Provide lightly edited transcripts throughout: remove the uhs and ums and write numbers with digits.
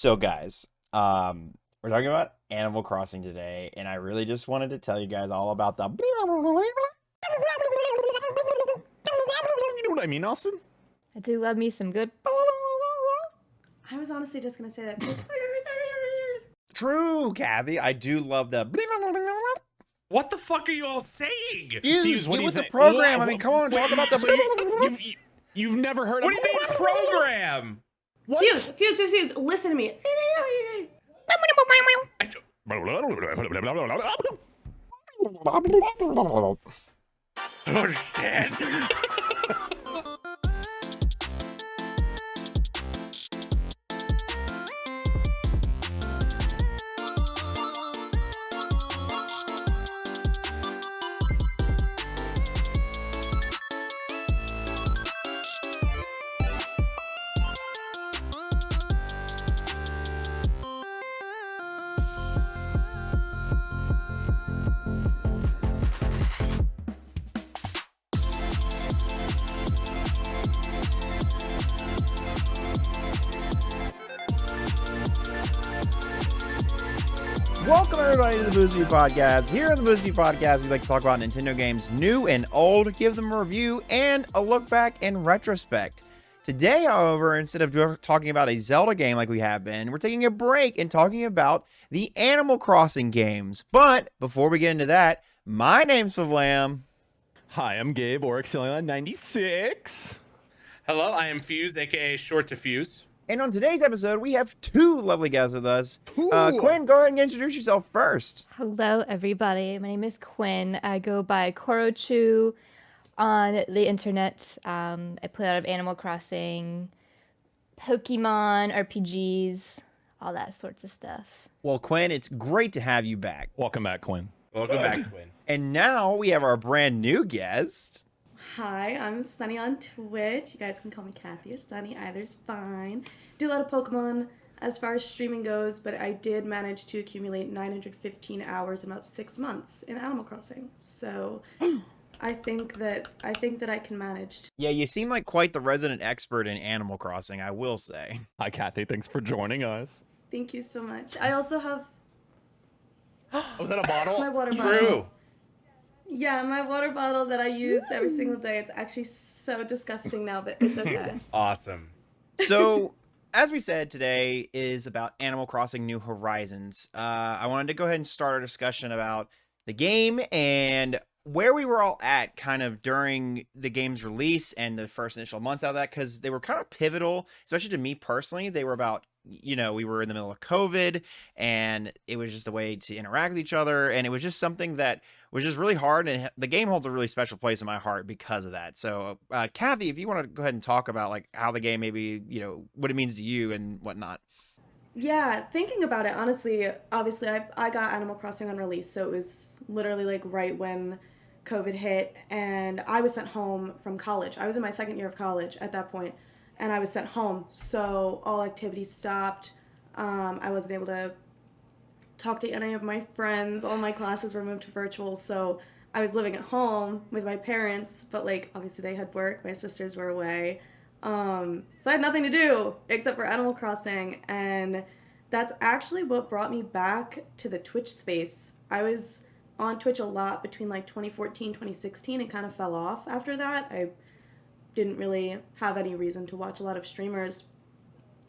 So, guys, we're talking about Animal Crossing today, and I really just wanted to tell you guys all about the. You know what I mean, Austin? I do love me some good. I was honestly just gonna say that. True, Kathy. I do love the. What the fuck are you all saying? Fuse, what get do you with the think? program. What? I mean, come on, talk about the. You've never heard What of do you mean program? What? Fuse, listen to me. I don't- I don't understand. Welcome, everybody, to the Boost View Podcast. Here in the Boost View Podcast, we like to talk about Nintendo games new and old, give them a review, and a look back and retrospect. Today, however, instead of talking about a Zelda game like we have been, we're taking a break and talking about the Animal Crossing games. But before we get into that, my name's Flavlam. Hi, I'm Gabe, Oryxilion96. Hello, I am Fuse, aka Short to Fuse. And on today's episode, we have two lovely guests with us. Quinn, go ahead and introduce yourself first. Hello, everybody. My name is Quinn. I go by Korochu on the internet. I play a lot of Animal Crossing, Pokemon, RPGs, all that sorts of stuff. Well, Quinn, it's great to have you back. Welcome back, Quinn. Welcome back, Quinn. And now we have our brand new guest. Hi, I'm Sunny on Twitch. You guys can call me Kathy or Sunny. Either's fine. Do a lot of Pokemon as far as streaming goes, but I did manage to accumulate 915 hours in about 6 months in Animal Crossing. So I think that I can manage. Yeah, you seem like quite the resident expert in Animal Crossing, I will say. Hi, Kathy. Thanks for joining us. Thank you so much. I also have Was that a bottle? my water bottle. True. Yeah, my water bottle that I use every single day. It's actually so disgusting now, but it's okay. Awesome. So, as we said, today is about Animal Crossing New Horizons. I wanted to go ahead and start our discussion about the game and where we were all at kind of during the game's release and the first initial months out of that, because they were kind of pivotal, especially to me personally. They were about, we were in the middle of COVID, and it was just a way to interact with each other, and it was just something that was just really hard, and the game holds a really special place in my heart because of that. So, Kathy, if you want to go ahead and talk about like how the game maybe, what it means to you and whatnot. Yeah, thinking about it, honestly, obviously I got Animal Crossing on release, so it was literally like right when COVID hit, and I was sent home from college. I was in my second year of college at that point, and I was sent home, so all activities stopped. I wasn't able to talk to any of my friends. All my classes were moved to virtual, so I was living at home with my parents, but like obviously they had work, my sisters were away. So I had nothing to do except for Animal Crossing, and that's actually what brought me back to the Twitch space. I was on Twitch a lot between like 2014, 2016, and kind of fell off after that. I didn't really have any reason to watch a lot of streamers.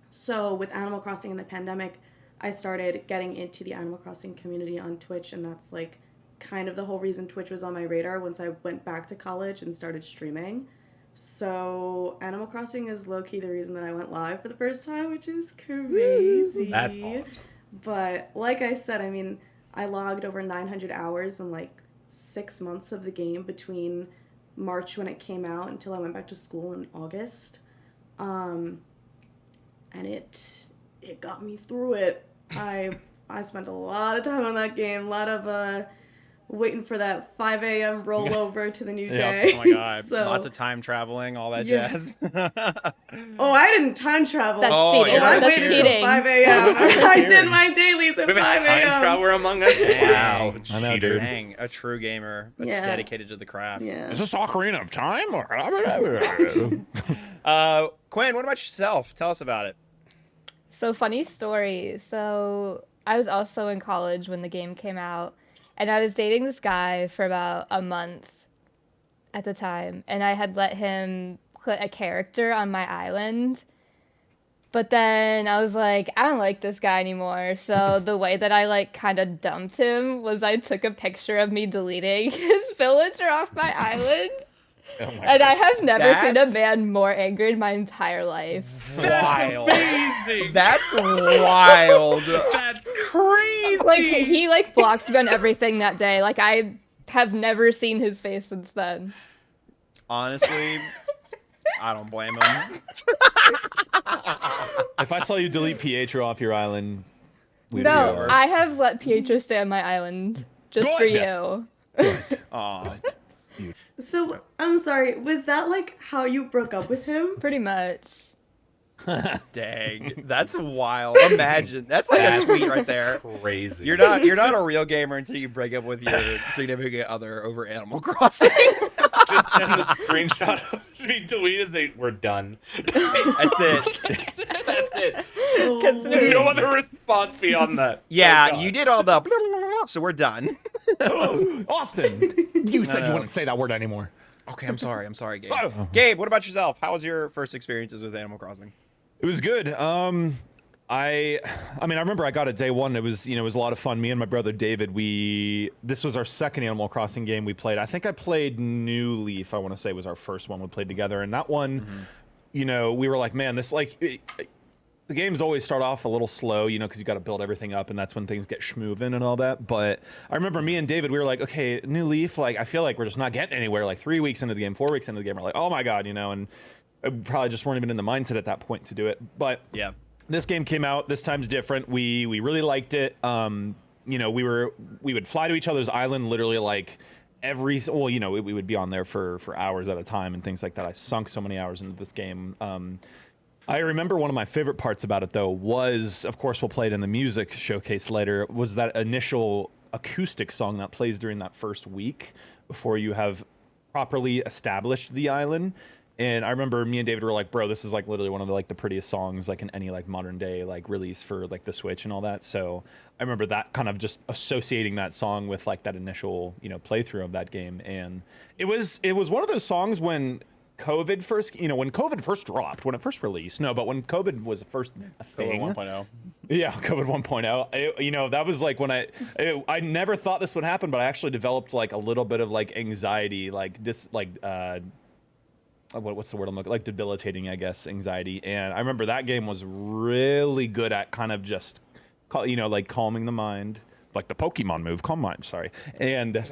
So with Animal Crossing in the pandemic, I started getting into the Animal Crossing community on Twitch, and that's like kind of the whole reason Twitch was on my radar once I went back to college and started streaming. So Animal Crossing is low-key the reason that I went live for the first time, which is crazy. That's awesome. But like I said, I mean, I logged over 900 hours in like 6 months of the game between March when it came out until I went back to school in August. And it got me through it. I spent a lot of time on that game, a lot of waiting for that 5 a.m. rollover to the new day. Oh my god, So, lots of time traveling, all that Yeah. jazz. oh, I didn't time travel. That's Oh, cheating. yeah, I that's waited till cheating. 5 a.m. I did my dailies at We have a 5 time a.m. traveler among us? Wow, I know, cheater. dude. Dang, a true gamer, Yeah. dedicated to the craft. Yeah. Is this Ocarina of Time? Quinn, what about yourself? Tell us about it. So funny story. So I was also in college when the game came out, and I was dating this guy for about a month at the time, and I had let him put a character on my island. But then I was like, I don't like this guy anymore. So the way that I like kind of dumped him was I took a picture of me deleting his villager off my island. Oh my And I have never seen a That's- man more angry in my entire life. Wild. Amazing. That's wild. That's crazy. Like he like blocked me on everything that day. Like I have never seen his face since then. Honestly, I don't blame him. If I saw you delete Pietro off your island, we'd be No, over. I have let Pietro stay on my island just for Good. you. Aw. So I'm sorry. Was that like how you broke up with him? Pretty much. Dang, that's wild. Imagine that's like a tweet right there. Crazy. You're not a real gamer until you break up with your significant other over Animal Crossing. Just send the screenshot of me delete and say we're done. That's it. That's it. Considering No other response beyond that. Yeah, Oh, God. you did all the so we're done. Austin, you said No. you wouldn't say that word anymore. Okay, I'm sorry, Gabe. Oh. Gabe, what about yourself? How was your first experiences with Animal Crossing? It was good. I mean, I remember I got it day one. It was a lot of fun. Me and my brother David, this was our second Animal Crossing game we played. I think I played New Leaf. I want to say was our first one we played together. And that one, we were like, man, this the games always start off a little slow, because you got to build everything up, and that's when things get schmoovin' and all that. But I remember me and David, we were like, okay, New Leaf, like I feel like we're just not getting anywhere. Like 3 weeks into the game, 4 weeks into the game, we're like, oh my god, and probably just weren't even in the mindset at that point to do it. But Yeah. this game came out. This time's different. We really liked it. We would fly to each other's island literally like we would be on there for hours at a time and things like that. I sunk so many hours into this game. I remember one of my favorite parts about it though was, of course, we'll play it in the music showcase later, was that initial acoustic song that plays during that first week before you have properly established the island. And I remember me and David were like, bro, this is like literally one of the prettiest songs like in any like modern day like release for like the Switch and all that. So I remember that kind of just associating that song with like that initial, playthrough of that game. And it was one of those songs when COVID first, when COVID first dropped, when it first released. No, but when COVID was first a thing. COVID 1.0. Yeah, COVID 1.0. That was like when I never thought this would happen, but I actually developed like a little bit of like anxiety, like this, like what's the word I'm looking, like debilitating, I guess, anxiety. And I remember that game was really good at kind of just, like calming the mind, like the Pokemon move, calm mind. Sorry, and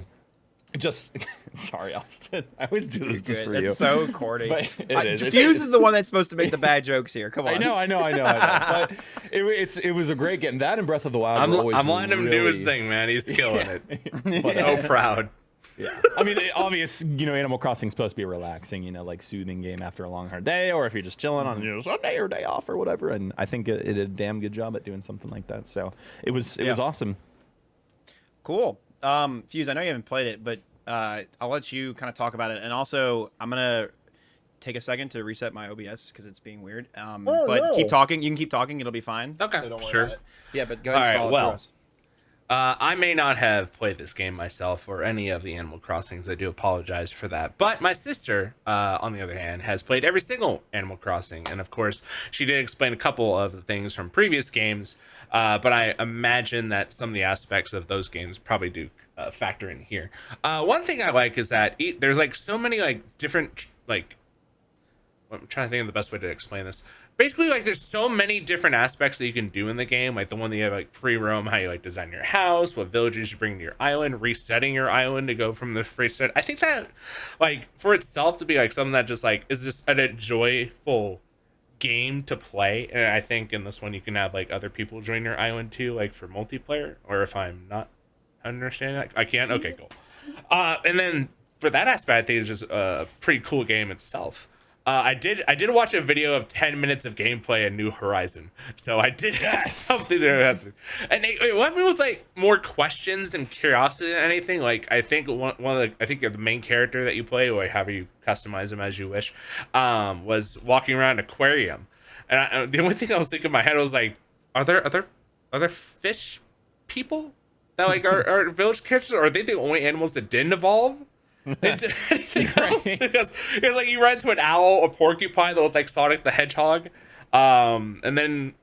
just sorry, Austin. I always do this just for That's you. so corny. But it is. Fuse is the one that's supposed to make the bad jokes here. Come on. I know. But it was a great game. That and Breath of the Wild. I'm letting him do his thing, man. He's killing it. But, So proud. yeah. I mean, obvious. Animal Crossing's supposed to be a relaxing, like soothing game after a long hard day, or if you're just chilling on Sunday or day off or whatever. And I think it did a damn good job at doing something like that. So it was awesome. Cool. Fuse, I know you haven't played it, but I'll let you kind of talk about it. And also, I'm going to take a second to reset my OBS because it's being weird. Keep talking. You can keep talking. It'll be fine. Okay, So don't worry sure. about it. Yeah, but go ahead and All right, stall it well, for us. I may not have played this game myself or any of the Animal Crossings. I do apologize for that. But my sister, on the other hand, has played every single Animal Crossing. And of course, she did explain a couple of the things from previous games. But I imagine that some of the aspects of those games probably do factor in here. One thing I like is that there's like so many like different like, I'm trying to think of the best way to explain this. Basically, like there's so many different aspects that you can do in the game, like the one that you have like free roam, how you like design your house, what villages you bring to your island, resetting your island to go from the free set. I think that like for itself to be like something that just like is just a joyful game to play. And I think in this one you can have like other people join your island too, like for multiplayer, or if I'm not understanding that, I can. Okay, cool. And then for that aspect, I think it's just a pretty cool game itself. I did watch a video of 10 minutes of gameplay in New Horizon, so I did have something there. And it left me with like more questions and curiosity than anything. Like I think the main character that you play, or however you customize him as you wish, was walking around an aquarium. And the only thing I was thinking in my head was like, are there fish people that like are village characters, or are they the only animals that didn't evolve into anything else? Because like you run into an owl, a porcupine that looks like Sonic the Hedgehog, and then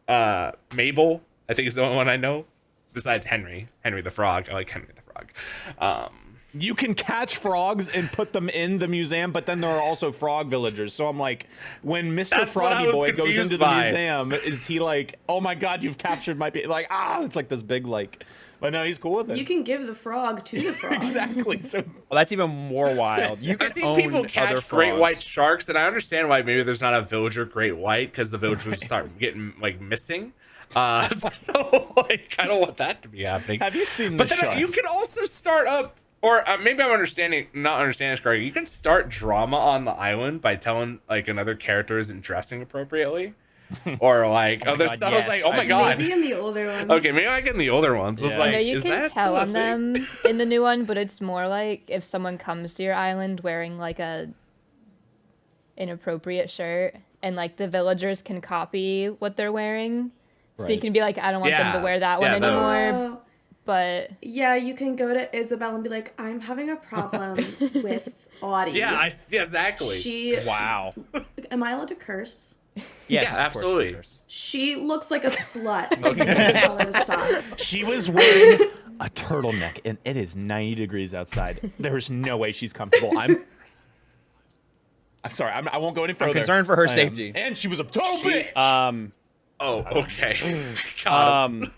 Mabel, I think is the only one I know besides Henry the Frog. I like Henry the Frog. You can catch frogs and put them in the museum, but then there are also frog villagers. So I'm like, when Mr. That's what I Froggy was Boy goes confused into the by. museum, is he like, oh my god, you've captured my like, it's like this big like, but no, he's cool with it. You can give the frog to the frog. Exactly. So Well, that's even more wild. You can I've seen own people other catch great frogs. white sharks, and I understand why maybe there's not a villager great white, because the villagers start getting like missing. So like I don't want that to be happening. have you seen But the then shark? you can also start up, or maybe I'm not understanding this correctly. You can start drama on the island by telling like another character isn't dressing appropriately, or like other God, stuff. I was like, yes. oh my god. Maybe in the older ones. Okay, maybe I get in the older ones. I was Yeah. like, I know you is can that tell still a on thing? them in the new one, but it's more like if someone comes to your island wearing like a inappropriate shirt, and like the villagers can copy what they're wearing. So you Right. can be like, I don't want them Yeah. to wear that one Yeah, those. anymore. Oh, But yeah, you can go to Isabel and be like, I'm having a problem with Audie. Yeah, exactly. She. Wow. Am I allowed to curse? Yes, Yeah, of course, absolutely. of course. She looks like a slut. Okay. You can tell her to stop. She was wearing a turtleneck, and it is 90 degrees outside. There's no way she's comfortable. I'm sorry. I won't go any further. concerned for her I am. safety. And she was a total bitch. Oh, okay. Got him.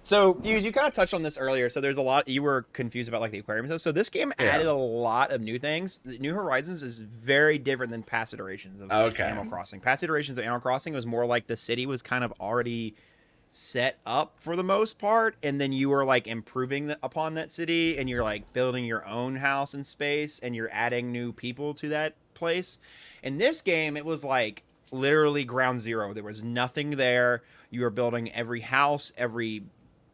So you kind of touched on this earlier. So there's a lot you were confused about, like the aquarium stuff. So this game added a lot of new things. The New Horizons is very different than past iterations of Animal Crossing. Past iterations of Animal Crossing was more like the city was kind of already set up for the most part, and then you were like improving upon that city, and you're like building your own house and space, and you're adding new people to that place. In this game, it was like literally ground zero. There was nothing there. You were building every house, every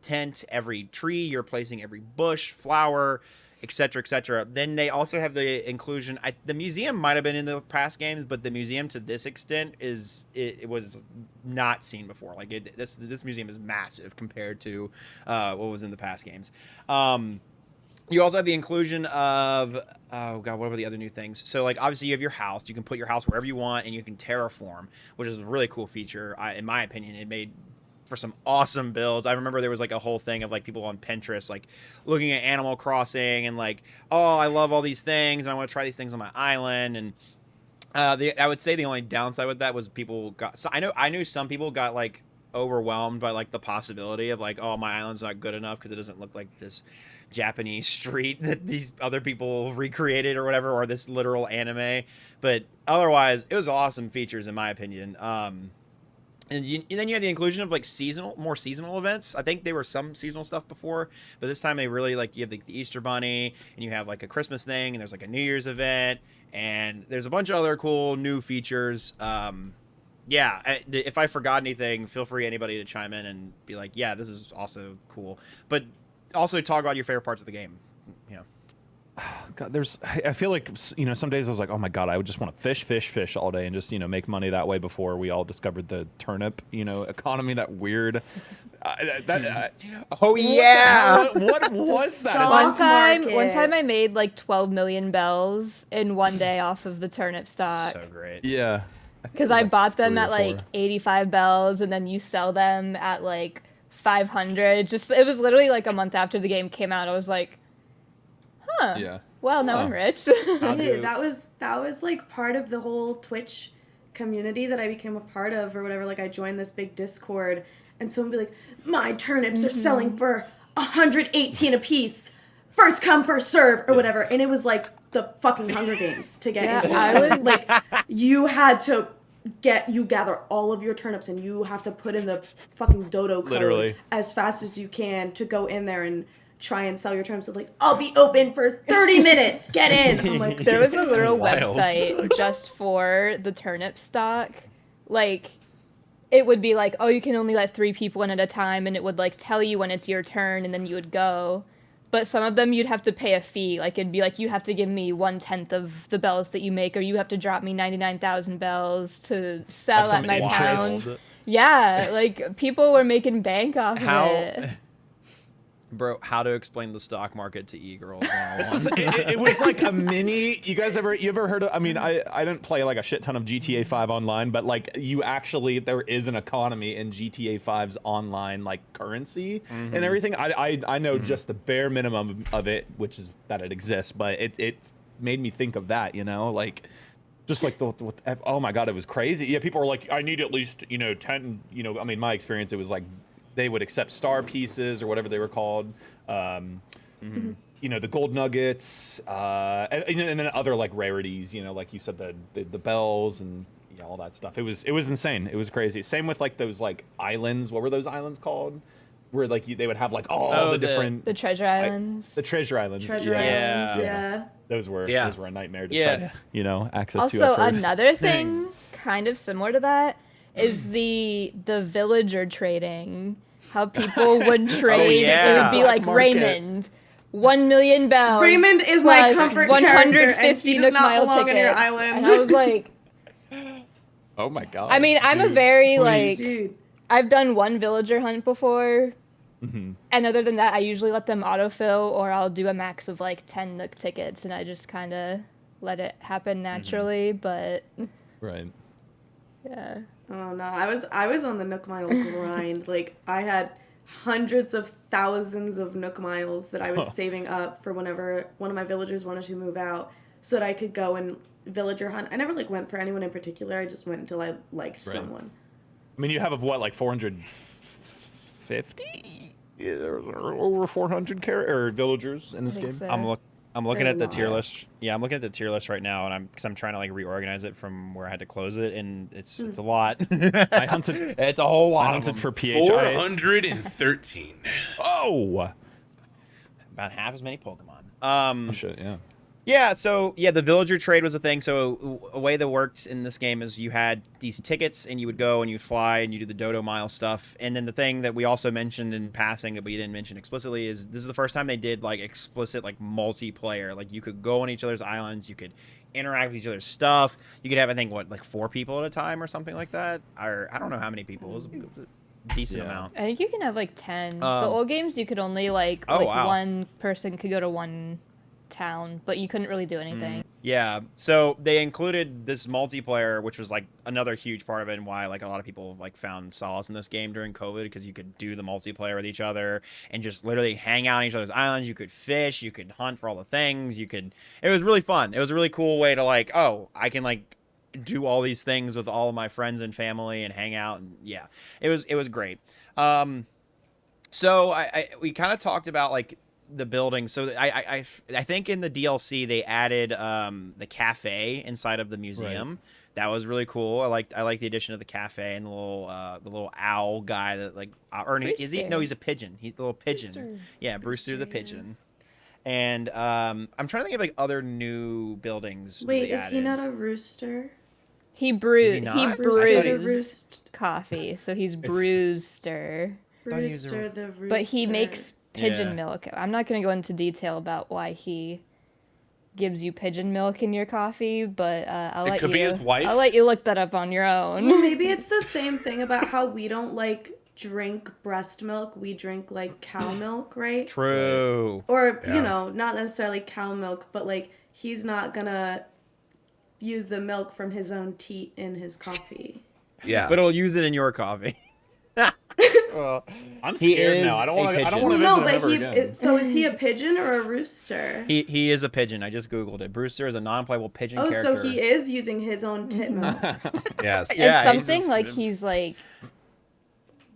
tent, every tree. You're placing every bush, flower, etc., etc. Then they also have the inclusion. The museum might have been in the past games, but the museum to this extent it was not seen before. Like this museum is massive compared to what was in the past games. You also have the inclusion of, oh god, what were the other new things? So like obviously you have your house. You can put your house wherever you want, and you can terraform, which is a really cool feature. In my opinion, it made for some awesome builds. I remember there was like a whole thing of like people on Pinterest like looking at Animal Crossing and like, oh, I love all these things and I want to try these things on my island. And I would say the only downside with that was people got. So I knew some people got like overwhelmed by like the possibility of like, oh, my island's not good enough because it doesn't look like this Japanese street that these other people recreated or whatever, or this literal anime. But otherwise, it was awesome features in my opinion. And then you have the inclusion of like more seasonal events. I think there were some seasonal stuff before, but this time they really like, you have the Easter Bunny, and you have like a Christmas thing, and there's like a New Year's event, and there's a bunch of other cool new features. Yeah, if I forgot anything, feel free anybody to chime in and be like, yeah, this is also cool. But also talk about your favorite parts of the game. Yeah. God, I feel like, you know, some days I was like, oh my god, I would just want to fish all day and just, you know, make money that way before we all discovered the turnip, you know, economy, that weird. Oh yeah. What was that? Is Stock that market. one time I made like 12 million bells in one day off of the turnip stock. So great. yeah. Because I bought them 3 or at like 4. 85 bells, and then you sell them at like 500. Just it was literally like a month after the game came out. I was like, huh. Yeah. Well, now I'm rich. Dude, that was like part of the whole Twitch community that I became a part of or whatever. Like I joined this big Discord, and someone would be like, my turnips are selling for 118 a piece. First come, first serve, or whatever. And it was like the fucking Hunger Games to get Yeah, into I it. would- Like you had to gather all of your turnips, and you have to put in the fucking dodo code Literally. as fast as you can to go in there and try and sell your turnips. So like, I'll be open for 30 minutes. Get in. I'm like, There was a literal Wild. website just for the turnip stock. Like, it would be like, oh, you can only let 3 people in at a time, and it would like tell you when it's your turn, and then you would go. but some of them you'd have to pay a fee. Like it'd be like you have to give me 1/10 of the bells that you make, or you have to drop me 99,000 bells to sell some at my interest. town. Yeah, like people were making bank off of it. Bro, how to explain the stock market to e-girls 101. This is, it was like a mini. You ever heard of? I mean, I didn't play like a shit ton of GTA 5 online, but like you actually there is an economy in GTA 5's online like currency and everything. I know just the bare minimum of it, which is that it exists, but it's made me think of that, you know, like. Just like oh my god, it was crazy. Yeah, people were like, I need at least 10. I mean, my experience, it was like they would accept star pieces or whatever they were called. The gold nuggets, and then other like rarities. Like you said, the bells and all that stuff. It was insane. It was crazy. Same with like those like islands. What were those islands called? Where like they would have like all the different the treasure islands. the treasure islands. Treasure islands, yeah. Those were a nightmare to try to, access also, to at first. another thing kind of similar to that is the villager trading. How people would trade. It would be like Raymond. 1 million bells. Raymond is my plus comfort 150 character, and he does Nook not Mile belong on tickets. your island. And I was like, Oh my god. I mean, I'm a very please. Dude. I've done one villager hunt before. And other than that, I usually let them autofill, or I'll do a max of like 10 Nook tickets, and I just kind of let it happen naturally. But Right. yeah, Oh no, I was on the Nook Mile grind. Like I had hundreds of thousands of Nook Miles that I was saving up for whenever one of my villagers wanted to move out, so that I could go and villager hunt. I never like went for anyone in particular. I just went until I liked someone. I mean, you have what, like 450? Yeah, there's over 400 villagers in this think game. so. I'm looking There's at the a tier lot. list. Yeah, I'm looking at the tier list right now, and I'm trying to like reorganize it from where I had to close it, and it's a lot. I hunted. It's a whole lot. I of hunted them. for PHI. 413. Oh. About half as many Pokemon. Oh shit! Yeah. Yeah, so the villager trade was a thing. So a way that worked in this game is you had these tickets, and you would go and you'd fly and you do the Dodo Mile stuff. And then the thing that we also mentioned in passing that we didn't mention explicitly is this is the first time they did like explicit like multiplayer. Like you could go on each other's islands, you could interact with each other's stuff. You could have, I think, like 4 people at a time or something like that. Or I don't know how many people. It was a decent amount. I think you can have like 10. The old games you could only like wow. one person could go to one town, but you couldn't really do anything. Yeah, so they included this multiplayer, which was like another huge part of it, and why like a lot of people like found solace in this game during COVID, because you could do the multiplayer with each other and just literally hang out on each other's islands. You could fish, you could hunt for all the things. It was really fun. It was a really cool way to like, oh, I can like do all these things with all of my friends and family and hang out, and yeah, it was great. So we kind of talked about like the building. So I think in the DLC they added the cafe inside of the museum. Right. That was really cool. I like the addition of the cafe and the little owl guy that like is he? No, he's a pigeon. He's the little pigeon. Brewster. Yeah, Brewster the pigeon. And I'm trying to think of like other new buildings. Wait, is he not a rooster? He brews. He brews coffee, so he's Brewster. Brewster the rooster. But he makes pigeon milk. I'm not going to go into detail about why he gives you pigeon milk in your coffee, but I'll let you look that up on your own. Well, maybe it's the same thing about how we don't like drink breast milk. We drink like cow milk, right? True. Or not necessarily cow milk, but like he's not gonna use the milk from his own teat in his coffee. Yeah, but he'll use it in your coffee. Well, I'm scared now. I don't want to visit him ever again. So is he a pigeon or a rooster? He is a pigeon. I just googled it. Brewster is a non-playable pigeon character. Oh, so he is using his own tit milk. Yes. It's something like he's like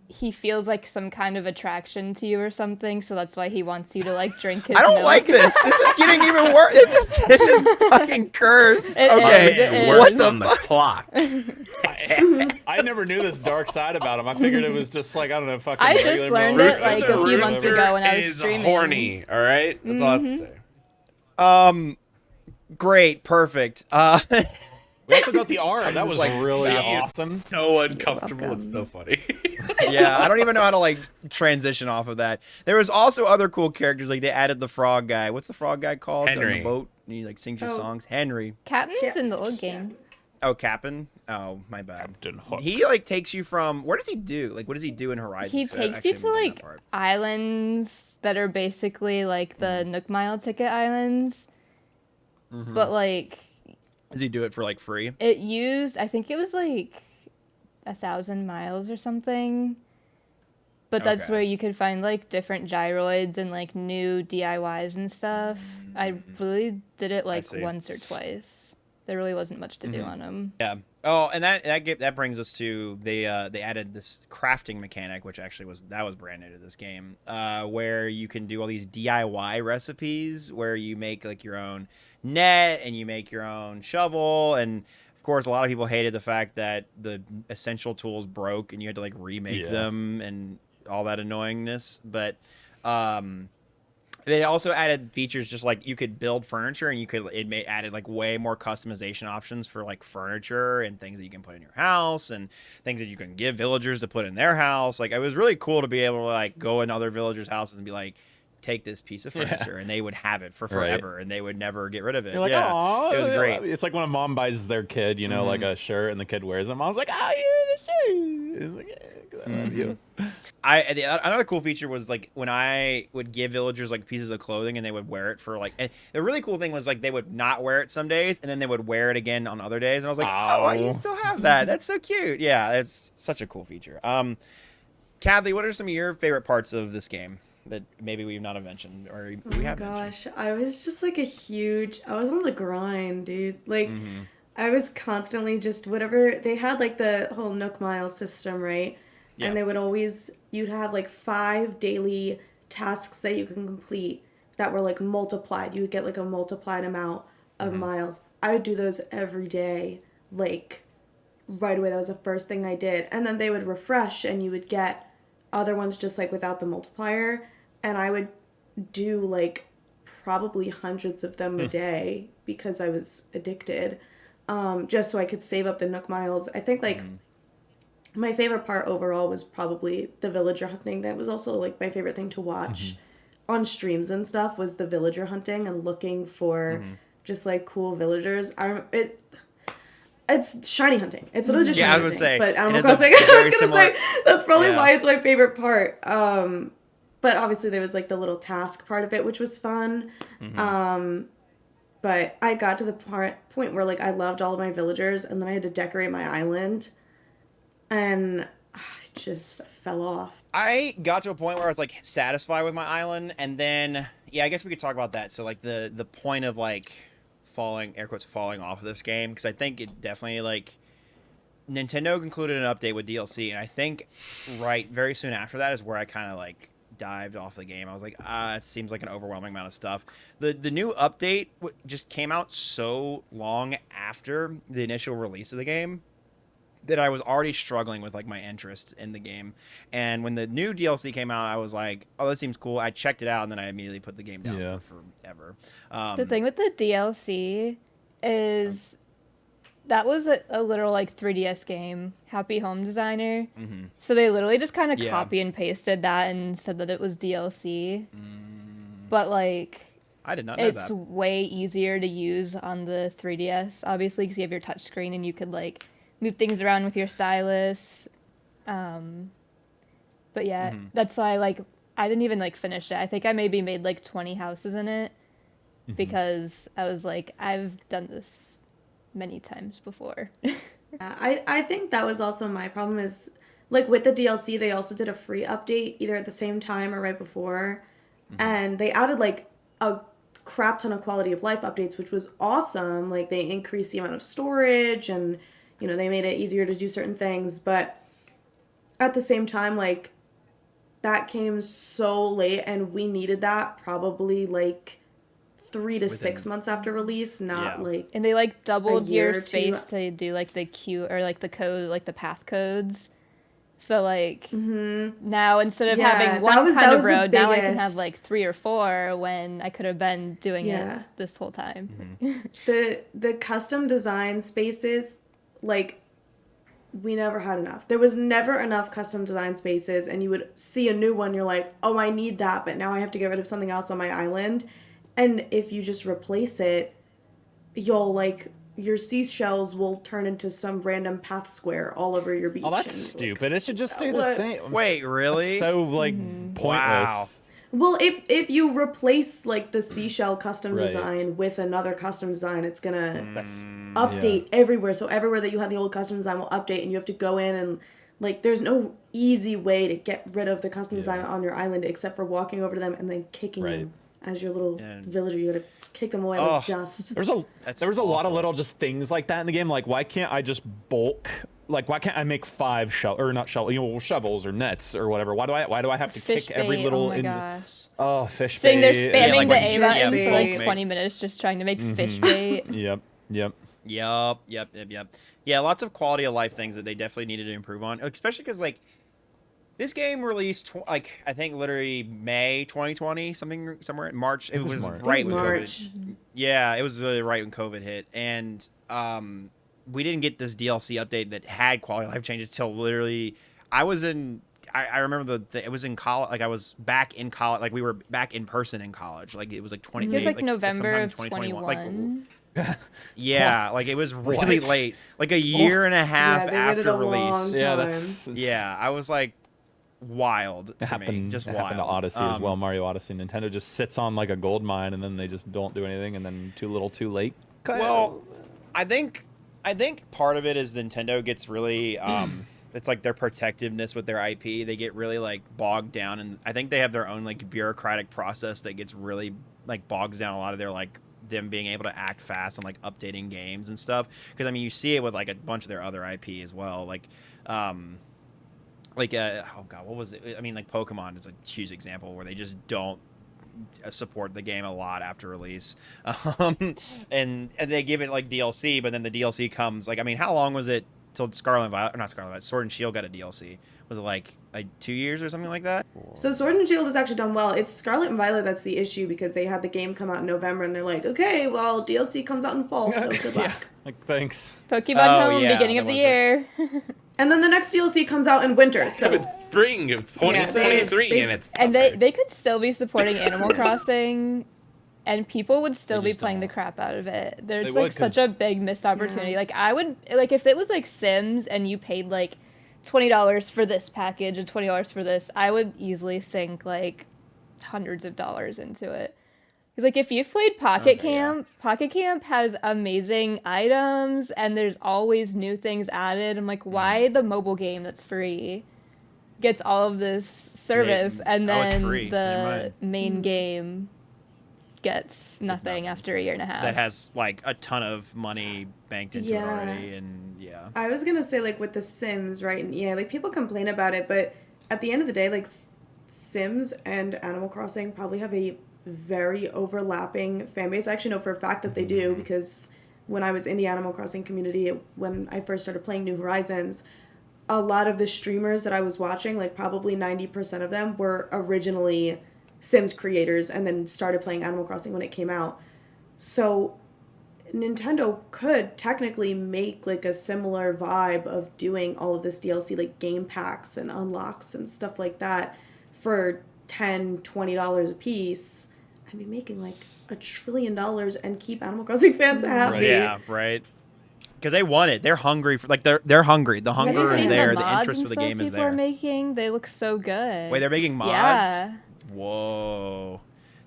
he feels like some kind of attraction to you or something, so that's why he wants you to like drink his I don't milk. like this. This is getting even worse. It's fucking cursed. Okay. Worse on the clock. I never knew this dark side about him. I figured it was just like, I don't know, fucking I just regular learned milk. it like a few months ago when I was streaming. Horny, all right? That's all I have to say. Great, perfect. We also got the arm. That was like, really That is awesome. so uncomfortable. It's so funny. Yeah, I don't even know how to like transition off of that. There was also other cool characters, like they added the frog guy. What's the frog guy called? On Henry. the boat, and he like sings your Oh. songs. Henry. Captain's in the old game. Oh, Captain. Oh, my bad. Captain Hook. He like takes you from. Where does he do? Like, what does he do in Horizon? He takes you to like islands that are basically like the Nook Mile ticket islands. But like, Does he do it for like free? I think it was like 1,000 miles or something. But that's Okay. where you could find like different gyroids and like new DIYs and stuff. I really did it like see. once or twice. There really wasn't much to do on them. Yeah. Oh, and that brings us to they added this crafting mechanic, which actually was brand new to this game, where you can do all these DIY recipes where you make like your own net and you make your own shovel, and of course a lot of people hated the fact that the essential tools broke and you had to like remake them and all that annoyingness, but they also added features just like you could build furniture and added like way more customization options for like furniture and things that you can put in your house and things that you can give villagers to put in their house. Like it was really cool to be able to like go in other villagers' houses and be like, take this piece of furniture, and they would have it for forever and they would never get rid of it. You're like, yeah, "Aw." it was great. It's like when a mom buys their kid, you know, like a shirt, and the kid wears it. Mom's like, "Oh, you're the shirt." It's like, "Yeah, 'cause I love you." Another cool feature was like when I would give villagers like pieces of clothing and they would wear it for like, and the really cool thing was like they would not wear it some days and then they would wear it again on other days, and I was like, oh, you still have that? That's so cute. Yeah, it's such a cool feature. Kathy, what are some of your favorite parts of this game that maybe we've not have mentioned or we have mentioned? Gosh, I was just like I was on the grind, dude. Like, I was constantly just whatever they had, like the whole Nook Mile system, right? Yeah. And you'd have like 5 daily tasks that you can complete that were like multiplied. You would get like a multiplied amount of miles. I would do those every day, like right away. That was the first thing I did. And then they would refresh and you would get other ones just like without the multiplier. And I would do like probably hundreds of them a day because I was addicted, just so I could save up the Nook Miles. I think like my favorite part overall was probably the villager hunting. That was also like my favorite thing to watch on streams and stuff, was the villager hunting and looking for just like cool villagers. It's shiny hunting. It's literally just shiny I hunting. was gonna say, but Animal it is a Crossing, I very was gonna similar- say that's probably Yeah. why it's my favorite part. But obviously there was like the little task part of it, which was fun. But I got to the point where like I loved all of my villagers, and then I had to decorate my island, and I just fell off. I got to a point where I was like satisfied with my island, and then I guess we could talk about that. So like the point of like falling off of this game, because I think it definitely like Nintendo concluded an update with DLC, and I think very soon after that is where I kind of like dived off the game. I was like, it seems like an overwhelming amount of stuff. The new update just came out so long after the initial release of the game that I was already struggling with like my interest in the game. And when the new DLC came out, I was like, oh, this seems cool. I checked it out, and then I immediately put the game down for forever. The thing with the DLC is that was a literal like 3DS game, Happy Home Designer. So they literally just kind of copy and pasted that and said that it was DLC. But like, I did not know it's that. way easier to use on the 3DS, obviously, because you have your touchscreen and you could like move things around with your stylus. But yeah, that's why like I didn't even like finish it. I think I maybe made like 20 houses in it because I was like, I've done this many times before. I think that was also my problem, is like with the DLC they also did a free update either at the same time or right before, and they added like a crap ton of quality of life updates, which was awesome. Like they increased the amount of storage, and you know, they made it easier to do certain things, but at the same time, like that came so late, and we needed that probably like 3 to 6 months after release, not like. And they like doubled year your or two. space to do like the queue or like the code, like the path codes. So like now instead of having one kind that of was the road, now I can biggest. have like 3 or 4 when I could have been doing it this whole time. The custom design spaces, like we never had enough. There was never enough custom design spaces, and you would see a new one, you're like, oh, I need that, but now I have to get rid of something else on my island. And if you just replace it, you'll like your seashells will turn into some random path square all over your beach. Oh, that's and, stupid. It should just stay the what? same. Wait, really? That's so like pointless. Wow. Well, if you replace like the seashell custom Right. design with another custom design, it's gonna That's update everywhere. So everywhere that you had the old custom design will update, and you have to go in and like there's no easy way to get rid of the custom design on your island except for walking over to them and then kicking Right. them as your little And- villager. You gotta kick them away Oh. like dust. There was a lot of little just things like that in the game. Like, why can't I just bulk? Like, why can't I make 5 shovels or nets or whatever? Why do I have to Fish kick every bait, little? oh my gosh. Fish Sitting there bait. spamming like the when A fish button for bait. like 20 minutes just trying to make fish bait. Yep. Yep. Yeah, lots of quality of life things that they definitely needed to improve on, especially because like this game released like I think literally May 2020, somewhere in March. It was March. right It was when March. COVID. Yeah, it was really right when COVID hit, and we didn't get this DLC update that had quality of life changes till literally I was in. I remember it was in college. Like I was back in college. Like we were back in person in college. Like it was like 20. It was like November sometime in of 2021. 21. Yeah, like it was really What? late, like a year and a half Yeah, they waited after a long release. time. Yeah, that's Yeah, I was like wild It to happened. me, just it wild. happened to Odyssey as well. Mario Odyssey. Nintendo just sits on like a gold mine, and then they just don't do anything, and then too little, too late. Well, I think part of it is Nintendo gets really it's like their protectiveness with their IP. They get really like bogged down, and I think they have their own like bureaucratic process that gets really like bogs down a lot of their like them being able to act fast and like updating games and stuff. Because I mean, you see it with like a bunch of their other IP as well, like oh god, what was it? I mean, like Pokemon is a huge example where they just don't support the game a lot after release, and they give it like DLC, but then the DLC comes like, I mean, how long was it till Scarlet and Violet, or not Scarlet and Violet, Sword and Shield got a DLC? Was it like 2 years or something like that? So Sword and Shield has actually done well. It's Scarlet and Violet that's the issue because they had the game come out in November and they're like, okay, well DLC comes out in fall, so good luck. Like, thanks. Pokemon Oh, Home, yeah, beginning that of the was year. And then the next DLC comes out in winter, so It's spring of 2023, they- and it's And they could still be supporting Animal Crossing, and people would still They be just playing the don't. crap out of it. There's They like would, such 'cause- a big missed opportunity. Yeah. Like I would like if it was like Sims and you paid like $20 for this package and $20 for this, I would easily sink like hundreds of dollars into it. Because like if you've played Pocket Camp, Pocket Camp has amazing items and there's always new things added. I'm like, why the mobile game that's free gets all of this service and oh, it's then free. Never the mind. main game gets nothing after a year and a half. That has like a ton of money banked into it Yeah. already, and yeah. I was gonna say like with the Sims, right? And yeah, like people complain about it, but at the end of the day, like Sims and Animal Crossing probably have a very overlapping fan base. I actually know for a fact that they do because when I was in the Animal Crossing community, when I first started playing New Horizons, a lot of the streamers that I was watching, like probably 90% of them were originally Sims creators and then started playing Animal Crossing when it came out. So Nintendo could technically make like a similar vibe of doing all of this DLC, like game packs and unlocks and stuff like that for $10, $20 a piece and be making like $1 trillion and keep Animal Crossing fans happy. Yeah, right. Because they want it. They're hungry for like they're hungry. The Have you hunger is seen there. the The mods interest and for the stuff game is people are there. making? They look so good. Wait, they're making mods? Yeah. Whoa.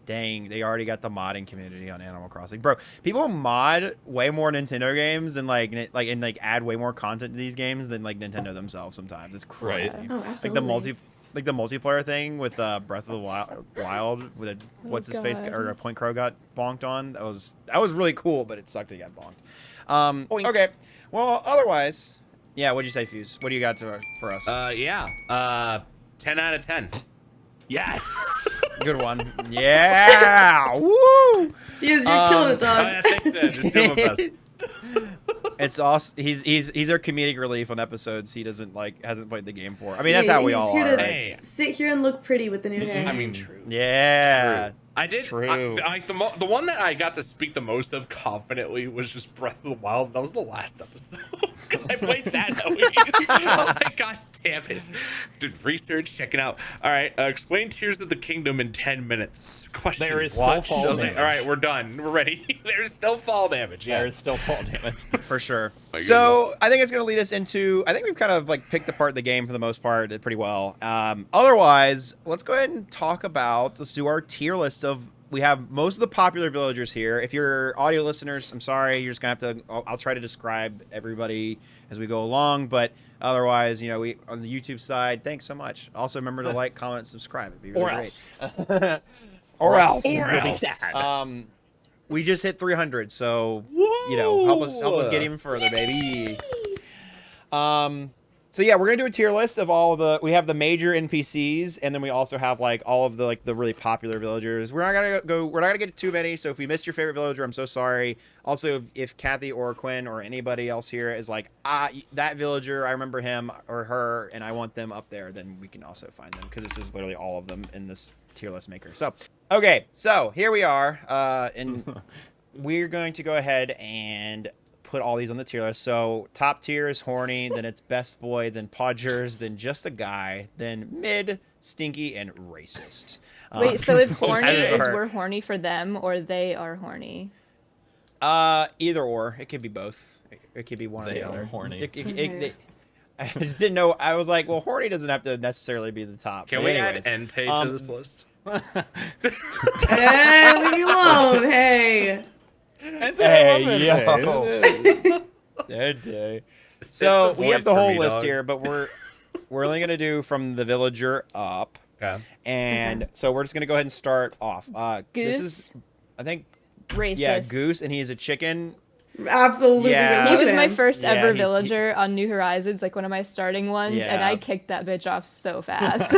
Dang, they already got the modding community on Animal Crossing. Bro, people mod way more Nintendo games than and add way more content to these games than like Nintendo themselves sometimes. It's Right. crazy. Oh, absolutely. Like the multiplayer thing with Breath of the Wild with what's his face God. or a Pointcrow got bonked on. That was really cool, but it sucked he got bonked. Boink. Okay. Well, otherwise, yeah, what'd you say, Fuse? What do you got for us? 10 out of 10. Yes. Good one. Yeah. Woo. Yes, you're killing it, Oh, dog. yeah, thanks, just doing my best. It's awesome. He's our comedic relief on episodes he hasn't played the game for. I mean, that's how we he's all here are. to Right? Hey. sit here and look pretty with the new hair. I mean, true. Yeah. I did. True. The one that I got to speak the most of confidently was just Breath of the Wild. That was the last episode because I played that. I was like, God damn it! Did research, checking out. All right, explain Tears of the Kingdom in 10 minutes. Question. There is still fall I was like, damage. all right, we're done. We're ready. There is still fall damage. Yes. There is still fall damage. For sure. My So I think it's going to lead us into. I think we've kind of like picked apart the game for the most part pretty well. Otherwise, let's go ahead and talk about. Let's do our tier list of. We have most of the popular villagers here. If you're audio listeners, I'm sorry. You're just gonna have to. I'll try to describe everybody as we go along. But otherwise, you know, we on the YouTube side. Thanks so much. Also, remember to like, comment, subscribe. It'd be really Or great. else. Or else. You'll be sad. We just hit 300, so you know, help us get even further, baby. So yeah, we're gonna do a tier list of all of the. We have the major NPCs, and then we also have like all of the the really popular villagers. We're not gonna get too many. So if we missed your favorite villager, I'm so sorry. Also, if Kathy or Quinn or anybody else here is like, that villager, I remember him or her, and I want them up there, then we can also find them because this is literally all of them in this tier list maker. So okay, so here we are, and we're going to go ahead and put all these on the tier list. So top tier is horny, then it's best boy, then podgers, then just a guy, then mid, stinky, and racist. Wait, so is horny those is are- we're horny for them or they are horny? Either or. It could be both. It could be one or They the are other. horny. I just didn't know. I was like, well, horny doesn't have to necessarily be the top. Can But we anyways, add Entei to this list? Hey, leave me alone. Hey. Hey, yo. That day. So the we have voice the for whole me, list dog. here, but we're only gonna do from the villager up. Okay. And so we're just gonna go ahead and start off. This is, Goose? I think, Racist. yeah, Goose, and he is a chicken. Absolutely. Yeah. He look was at my him. first Yeah, ever he's- villager on New Horizons, like one of my starting ones, and Yeah. I kicked that bitch off so fast.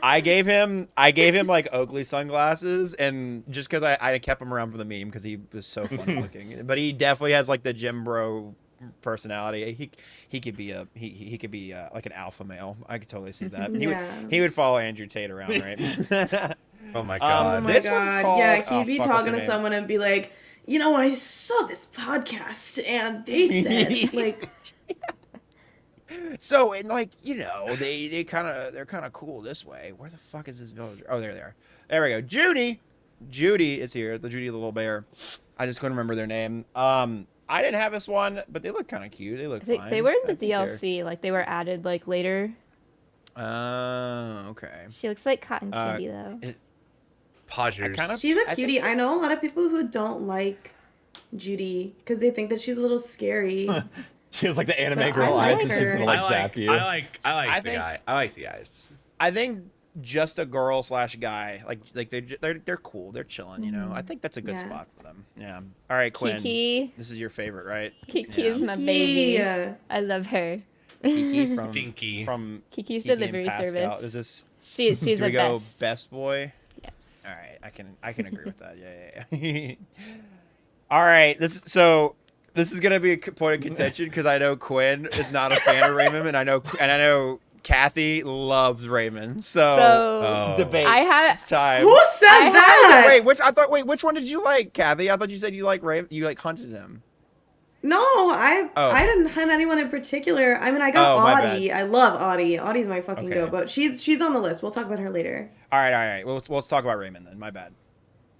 I gave him like Oakley sunglasses, and just because I kept him around for the meme because he was so funny looking. But he definitely has like the gym bro personality. He could be he could be like an alpha male. I could totally see that. Yeah. He would follow Andrew Tate around, right? Oh my Oh god. my This one's god. called- yeah, oh, he'd be fuck, what's talking her to name? someone and be like, you know, I saw this podcast and they said like So, and like, you know, they're kind of cool this way. Where the fuck is this villager? Oh, there they are. There we go. Judy is here. The Judy the little bear. I just couldn't remember their name. I didn't have this one, but they look kind of cute. They look fine. they were in I the think they're- DLC, like they were added like later. Oh, okay. She looks like cotton candy though. Podgers. kind of- she's a I think- cutie. I know a lot of people who don't like Judy because they think that she's a little scary. She has like the anime But girl I eyes, like and she's her. gonna like zap you. I like the think- guy. I like the guys. I think just a girl / guy, like they're cool. They're chilling, you know. I think that's a good Yeah. spot for them. Yeah. All right, Quinn. Kiki. This is your favorite, right? Kiki Yeah. is my baby. Yeah. I love her. Kiki from Stinky. from Kiki's Kiki and delivery Pascal. service. Is this? She's Do we the go best. best boy? Yes. All right, I can agree with that. Yeah. All right, this is gonna be a point of contention because I know Quinn is not a fan of Raymond, and I know Kathy loves Raymond. So, Oh. debate. I had It's time. Who said I that? Wait, which one did you like, Kathy? I thought you said you like you like hunted him. No, I didn't hunt anyone in particular. I mean, I got Oh, my Audie. I love Audie. Audie's my fucking Okay. go, but she's on the list. We'll talk about her later. All right. Well, let's talk about Raymond then. My bad.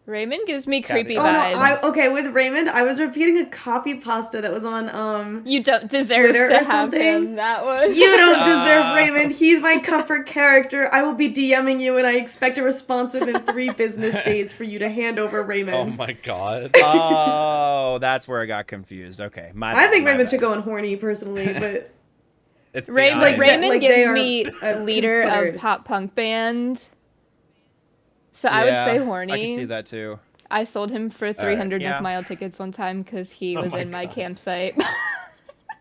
Raymond gives me Kathy. creepy Oh, Oh no, vibes. okay, with Raymond, I was repeating a copy pasta that was on You don't deserve Twitter to or have something? him. That one. You don't deserve Raymond. He's my comfort character. I will be DMing you and I expect a response within 3 business days for you to hand over Oh Raymond. my god. Oh, that's where I got confused. Okay, I think Raymond bad. should go in horny personally, but It's the Raymond, eyes. Like, Raymond they gives are, me leader considered. of pop punk band. So I would Yeah, say horny. I can see that too. I sold him for 300 yeah. Nook Mile tickets one time because he was my in my God. campsite.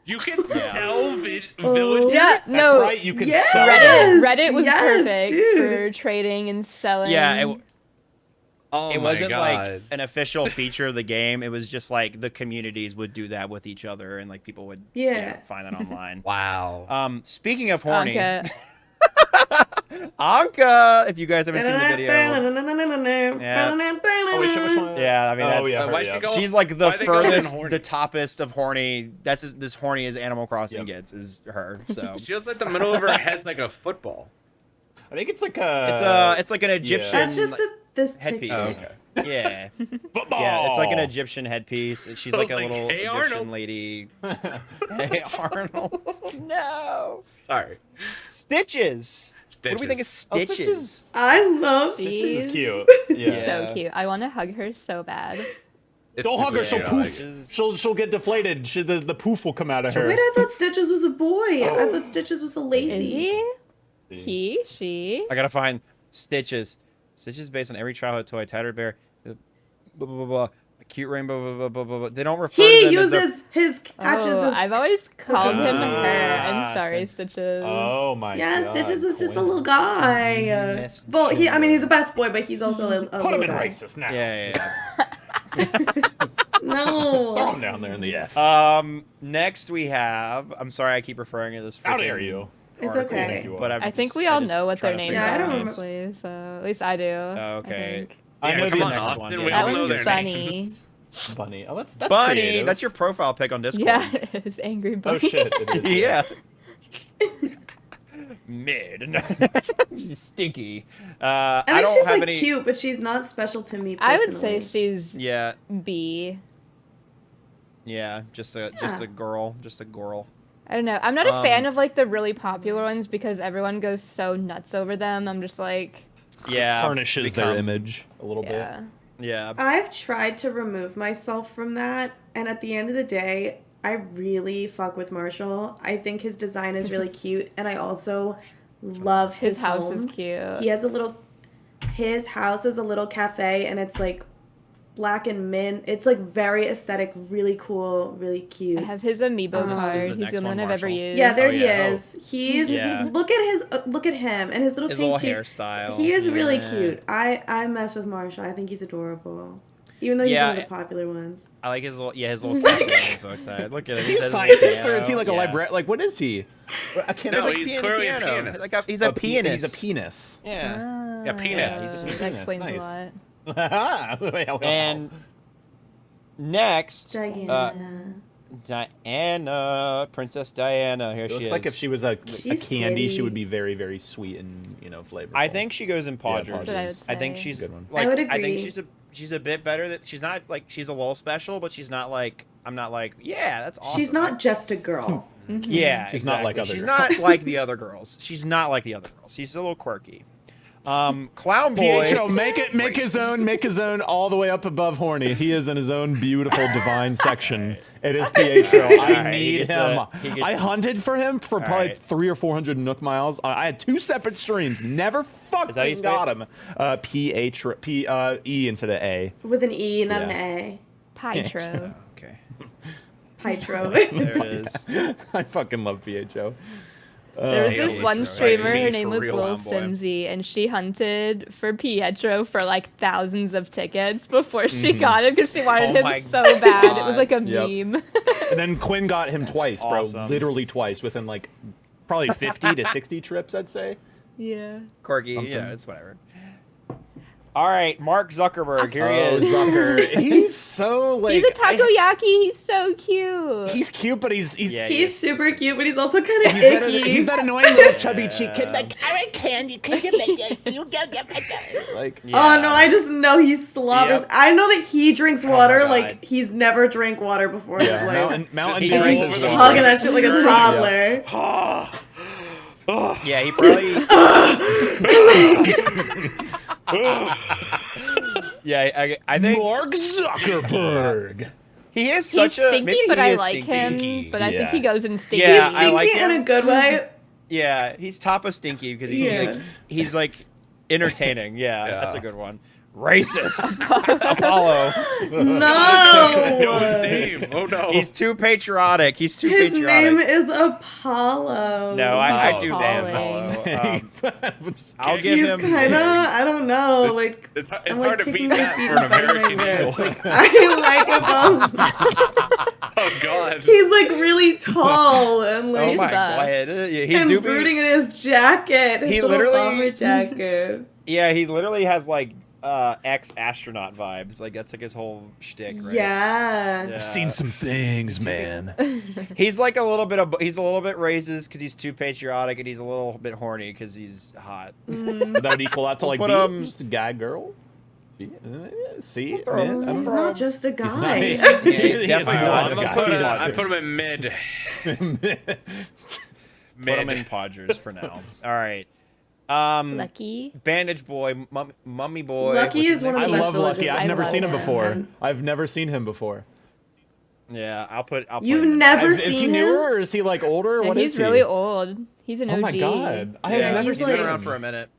You can sell villagers. Yeah, That's no. right. You can Yes! sell Reddit, them. Reddit was Yes, perfect dude. for trading and selling. Yeah, Oh it my wasn't like god. an official feature of the game. It was just like the communities would do that with each other, and like people would Yeah. find that online. Wow. Speaking of horny, Anka. Anka, if you guys haven't seen the video. Oh, wait, which one? Yeah, I mean, Oh, that's, yeah. Why she go- she's like the why they go in furthest, horny? the toppest of horny. That's as horny as Animal Crossing gets, is her. So She feels like the middle of her head's like a football. I think it's like a. it's like an Egyptian. That's just this headpiece. picture. Oh, okay. Yeah, Football. yeah, it's like an Egyptian headpiece. She's I like was a like, little "Hey, Egyptian Arnold." lady. Hey Arnold, no Sorry. Stitches. What do we think of Oh, Stitches? I love She's This is cute. Yeah. so cute. I want to hug her so bad. It's Don't hug her. She'll super poof. Stitches. She'll get deflated. The poof will come out of her. Wait, I thought Stitches was a boy. I thought Stitches was a Is lazy. he? He? She? I gotta find Stitches. Stitches based on every childhood toy. Tattered bear. Blah blah blah. Blah. A cute rainbow. Blah blah blah blah. Blah. They don't refer to He them as uses his catches Oh, as I've always called him her. Ah, I'm sorry, so- Stitches. Oh my yeah, god. Stitches is just a Quinn. little guy. Miss Well, I mean, he's a Junior. best boy, but he's also a Put him little in guy. racist now. Yeah, yeah, Throw No. him down there in the F. yeah. Next we have. I'm sorry, I keep referring to this. How freaking dare you? It's article, okay. But I think we all know what their names Yeah, I are, don't remember. honestly. So at least I do. Okay. I think. I know come the on, next Austin. one, We yeah. all That know one's their Bunny. names. Bunny. Oh, that's Bunny. creative. That's your profile pic on Discord. Yeah, it's Angry Bunny. Oh shit. It is. Yeah. Mid. Stinky. I I mean, don't she's have like any. cute, but she's not special to me I personally. would say she's Yeah, B. yeah, just a girl, just a girl. I don't know. I'm not a fan of like the really popular ones because everyone goes so nuts over them. I'm just like, Yeah, Tarnishes their become- image a little yeah. Yeah, I've tried to remove myself from that, and at the end of the day, I really fuck with Marshall. I think his design is really cute, and I also love His house home. is cute. He has his house is a little cafe, and it's like black and mint. It's like very aesthetic, really cool, really cute. I have his amiibo This is card. the He's next the only one, one I've ever Marshall. used. Yeah, there Oh, he yeah. is. He's Yeah. look at him and his little his pink little keys. hairstyle. He is really Yeah. cute. I mess with Marshall. I think he's adorable. Even though he's Yeah, one of the popular ones. I like his little cafe on the side. Look at it. Is he a has his scientist or is he piano. like a Yeah. librarian? Like, what is he? I can't. No, He's like he's peeing the clearly a piano. pianist. He's a pianist. He's a penis. Yeah. Ah, Yeah, penis. He's a that penis. explains Nice. a lot. And next, Diana. Diana, Princess Diana. Here It she looks is. like if she was a She's candy, she pretty. would be very, very sweet and flavorful. I think she goes in Yeah, Podgers. That's what I would I think say. she's Good one. like I would I think agree. she's a bit better. That she's not like she's a little special, but she's not like I'm not like yeah that's awesome. She's not just a girl. Yeah, She's not like exactly. other She's girls. not like the other girls. She's not like the other girls. She's a little quirky. Clown boy. Pietro, make his own all the way up above horny. He is in his own beautiful divine section. It is Pietro. I Alright, he need gets him. he gets I hunted for him for probably Alright. 300 or 400 Nook miles. I had 2 separate streams. Never Is that how you fucking spell got it? him. P-E instead of A. With an E, not an Yeah. A. Pietro. Okay, Pietro. there it is. I fucking love Pietro. There was yeah, this he's one so streamer, right. her He's name for was real Lil Clown boy. Simsy, and she hunted for Pietro for like thousands of tickets before she got him because she wanted Oh my him so bad. It was God. like a Yep. meme. And then Quinn got him twice, bro. awesome. Literally twice within like probably 50 to 60 trips, I'd say. Yeah. Quirky. Something. Yeah, it's whatever. All right, Mark Zuckerberg. Here he Oh, is. Zucker. He's so like He's a takoyaki. He's so cute. he's cute, but he's Yeah, He's super cute, but he's also kind of He's that, icky. he's that annoying little chubby cheek kid, like, I want candy, can you make it? You don't get it. Like, Oh no, I just know he slobbers. Yep. I know that he drinks water God. like he's never drank water before in yeah, his life. Mountain He Dew drinks is with water. a Hugging that shit like a toddler. Yeah, he probably. Yeah, I think Mark Zuckerberg. he is He's such a. stinky, maybe but he I is like stinky. him. But I think Yeah. he goes in stinky. Yeah, He's I stinky like in him. a good way. Yeah, he's top of stinky because Yeah. he's like entertaining. Yeah, Yeah. that's a good one. Racist. Apollo. Know his No. name. Oh no. He's too patriotic. He's too His patriotic. name is Apollo. No, I Oh, do damn. Apollo. I'll give He's him. kind of, I don't know, like. It's I'm, hard to kicking beat my that feet for an and biting my American lip. eagle. Like, I like him. Oh god. He's like really tall and Oh like my buff. god. He and do brooding be. in his jacket. His He little literally- bomber jacket. Yeah, he literally has like ex-astronaut vibes. Like that's like his whole shtick, right? Yeah. Yeah. I've seen some things, man. He's like a little bit racist because he's too patriotic, and he's a little bit horny because he's hot. Would that equal out to like Put, be just a guy girl? See, throw him- man, I don't He's know. not just a He's not- guy. Yeah, he's He definitely is not not a a guy. guy. I put him in mid. Put him in Podgers for now. All right. Lucky. Bandage Boy, Mummy Boy. Lucky what's is his one of name? I the love best Lucky. villagers. I've I never love seen him him. before. I've never seen him before. Yeah, I'll put You've him in. never Is he seen newer him? or is he like older? Yeah, What he's is he? really old. He's an OG. Oh my god! I Yeah, have never he's he's seen been like- around for a minute.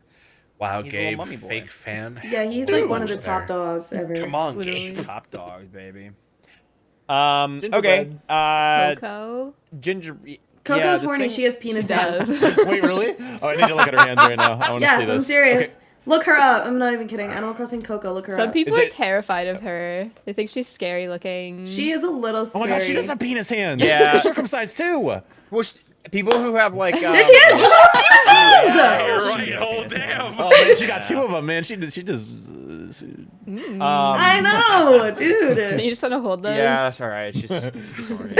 Wow, He's a little Gabe, mummy boy. fake fan. Yeah, he's like one of the There. top dogs ever. Come on, Literally. Gabe. Top dogs, baby. Okay. Gingerbread. Coco. Ginger. Coco's yeah, this horny. thing- She has penis She hands. does. Wait, really? Oh, I need to look at her hands right now. I want to see Yes, this. I'm serious. Okay. Look her up. I'm not even kidding. Animal Crossing Coco. Look her Some up. people Is are it- terrified of her. They think she's scary looking. She is a little Oh scary. my gosh, she does have penis hands. Yeah. They're circumcised too. Well, people who have like. There she is. Look at her penis hands. You're right. Oh damn. Oh man, she got two of them, man. She just. I know, dude. You just want to hold those. Yeah, that's all right. She's horny.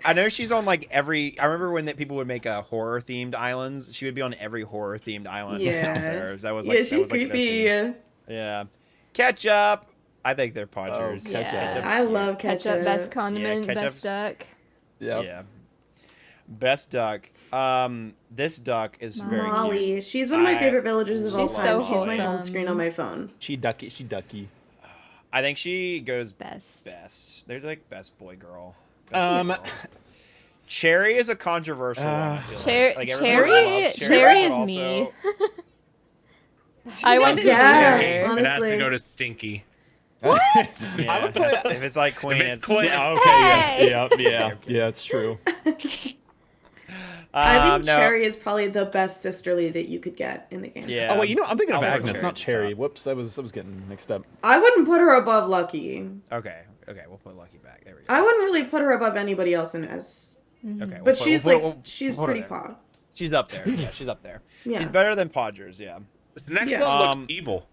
I know she's on like every. I remember when people would make horror themed islands. She would be on every horror themed island. Yeah. out there. That was like Yeah, that she's was, like, their creepy. thing. Yeah, ketchup. I think they're podgers. Oh, Yeah. Ketchup's I cute. love Ketchup, ketchup. best condiment, ketchup's- best duck. Yeah. Best duck. This duck is very cute. Molly. She's one of my I favorite villagers of all She's time. so She's my home wholesome. screen on my phone. She ducky. She ducky. I think she goes Best. best. They're like best boy girl. Best boy Um, girl. Cherry is a controversial one. I feel Cher- like. everyone Cherry- loves Cherry but is me. also- I want to Yeah. see her. It has honestly. to go to Stinky. Yeah, I would put. if it's like Queen, If it's it's Queen, Oh, Hey! okay, yeah, it's true. I think no. Cherry is probably the best sisterly that you could get in the game. Yeah. Oh wait, you know, I'm thinking of I'll put Agnes, Cherry not at the Cherry. top. Whoops, I was getting mixed up. I wouldn't put her above Lucky. Okay, we'll put Lucky back. There we go. I wouldn't really put her above anybody else in S. Okay, But she's like, we'll she's put her pretty there. pog. She's up there. Yeah, she's up there. Yeah. She's better than Podgers. Yeah. This next Yeah. one looks Um, evil.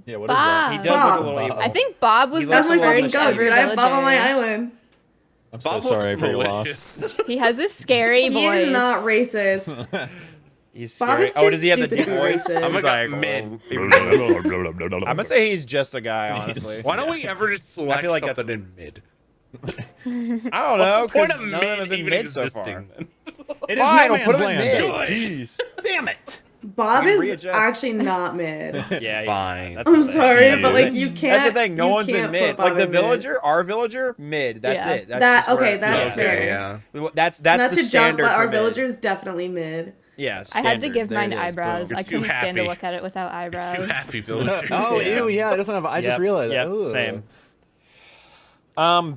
Yeah, what is Bob. that? He does Bob. look a little evil. I think Bob was He the looks That's a my little first fucking mischievous. goat, ever dude. I have Bob on my villager. island. I'm so Bob sorry looks for your malicious. loss. He has this scary He voice. is not racist. He's Bob scary. is Oh, too does he have the stupid deep to be voice? racist. I'm He's gonna like, mid. I'm gonna say he's just a guy, honestly. Why don't we ever just select feel like that's- something in mid? I don't know, What's the point because of none of them have mid been even mid so existing? far. then? It is Fine, no I'll put man's him in land. mid. Jeez, damn it. Bob You can is readjust. actually not mid. Yeah, he's Fine. That's the I'm thing. sorry, Yeah, but like dude. you can't. That's the thing. No you one's been can't mid. put Like Bob the in mid. villager, our villager, mid. That's Yeah. it. That's That- just where- okay, that's Yeah, fair. yeah. That's Not the to jump, standard but for our mid. villager's definitely mid. Yeah, I had to standard. give There mine it is. eyebrows. Boom. I You're too couldn't stand to happy. look at it without eyebrows. Too happy villager. Oh, Yeah. ew, yeah, it doesn't have. I just Yep, realized. yep, Ooh. same.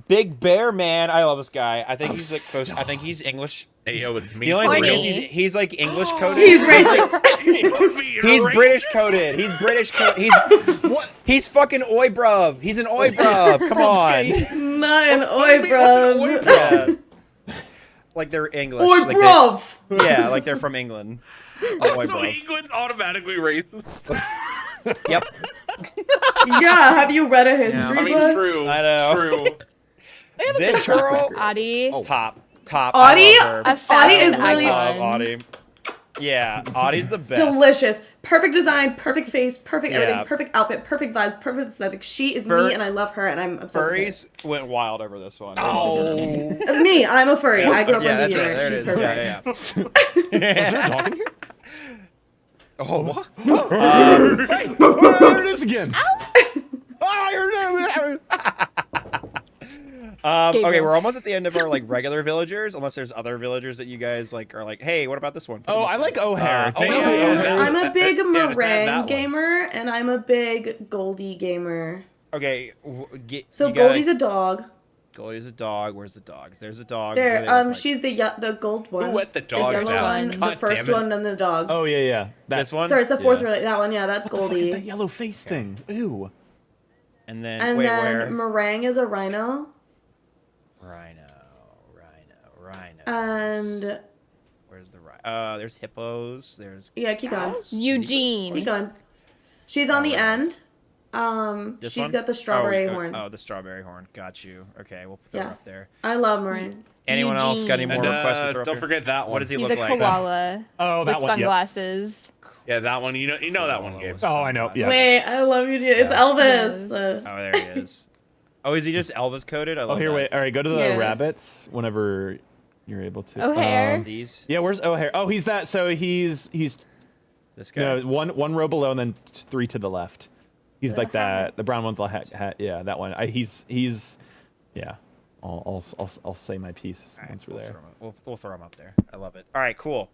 Big Bear Man. I love this guy. I think he's like close. I think he's English. Hey, yo, it's me. The only thing Horny. is he's like English coded. He's racist. He's British coded. He's British coded. He's what? He's fucking oi bruv. He's an oi bruv. Come on. Not an oi, bro. Yeah. Like they're English. Oi, like they- bruv. Yeah, like they're from England. Oi Also, bruv. England's automatically racist. Yep. Yeah, have you read a history I mean, book? true. I know. True. This girl, Audie. top. I Audie? love her. A Audie fashion is really- I love icon. Audie. Yeah, Audie's the best. Delicious. Perfect design, perfect face, perfect everything, Yeah. perfect outfit, perfect vibes, perfect aesthetic. She is Fur- me and I love her and I'm obsessed Furries went wild over this one. Oh. with her. Me, I'm a furry. I grew up Yeah, on that's the right. internet. There it She's is. perfect. Yeah. Is there a dog in here? Oh, what? Oh, there it is again. Oh, I heard it. Okay, Gabriel. we're almost at the end of our like regular villagers, unless there's other villagers that you guys like are like, hey, what about this one? Oh, I like O'Hare. Oh, Take yeah, it. yeah, I'm a big just add that meringue one. gamer, and I'm a big Goldie gamer. Okay, So you gotta- Goldie's a dog. Goldie's a dog. Where's the dogs? There's a dog. There, she's the gold one. Who let the dogs yellow out? one, God the first damn it. one, and the dogs. Oh yeah. This one. Sorry, it's the fourth Yeah. one. That one, yeah, that's What the fuck is Goldie. that yellow face thing? Ew. And then And wait, then where? meringue is a rhino. Rhino. And Where's the rhino? There's hippos. There's yeah, keep going. Eugene. Keep going. She's on the there it is. end. this She's one? got the strawberry oh, horn. Oh, the strawberry horn. Got you. Okay, we'll put Yeah. her up there. I love meringue. Anyone else got any more And requests? We throw up don't here? forget that one. What does he He's look a like? koala Oh, that with one. Yep. sunglasses. Yeah, that one. You know that one, Gabe. with Oh, I know, yeah. sunglasses. Wait, I love you, dude. It's Elvis. Yes. Oh, there he is. Oh, is he just Elvis coded? I love Oh, here, that. wait. All right, go to the Yeah. rabbits whenever you're able to. O'Hare. These. Yeah, where's O'Hare? Oh, he's that. So he's This guy. no one row below and then three to the left. He's like that. The brown one's like yeah, that one. He's yeah. I'll say my piece once we're there. We'll throw him up there. I love it. All right, cool.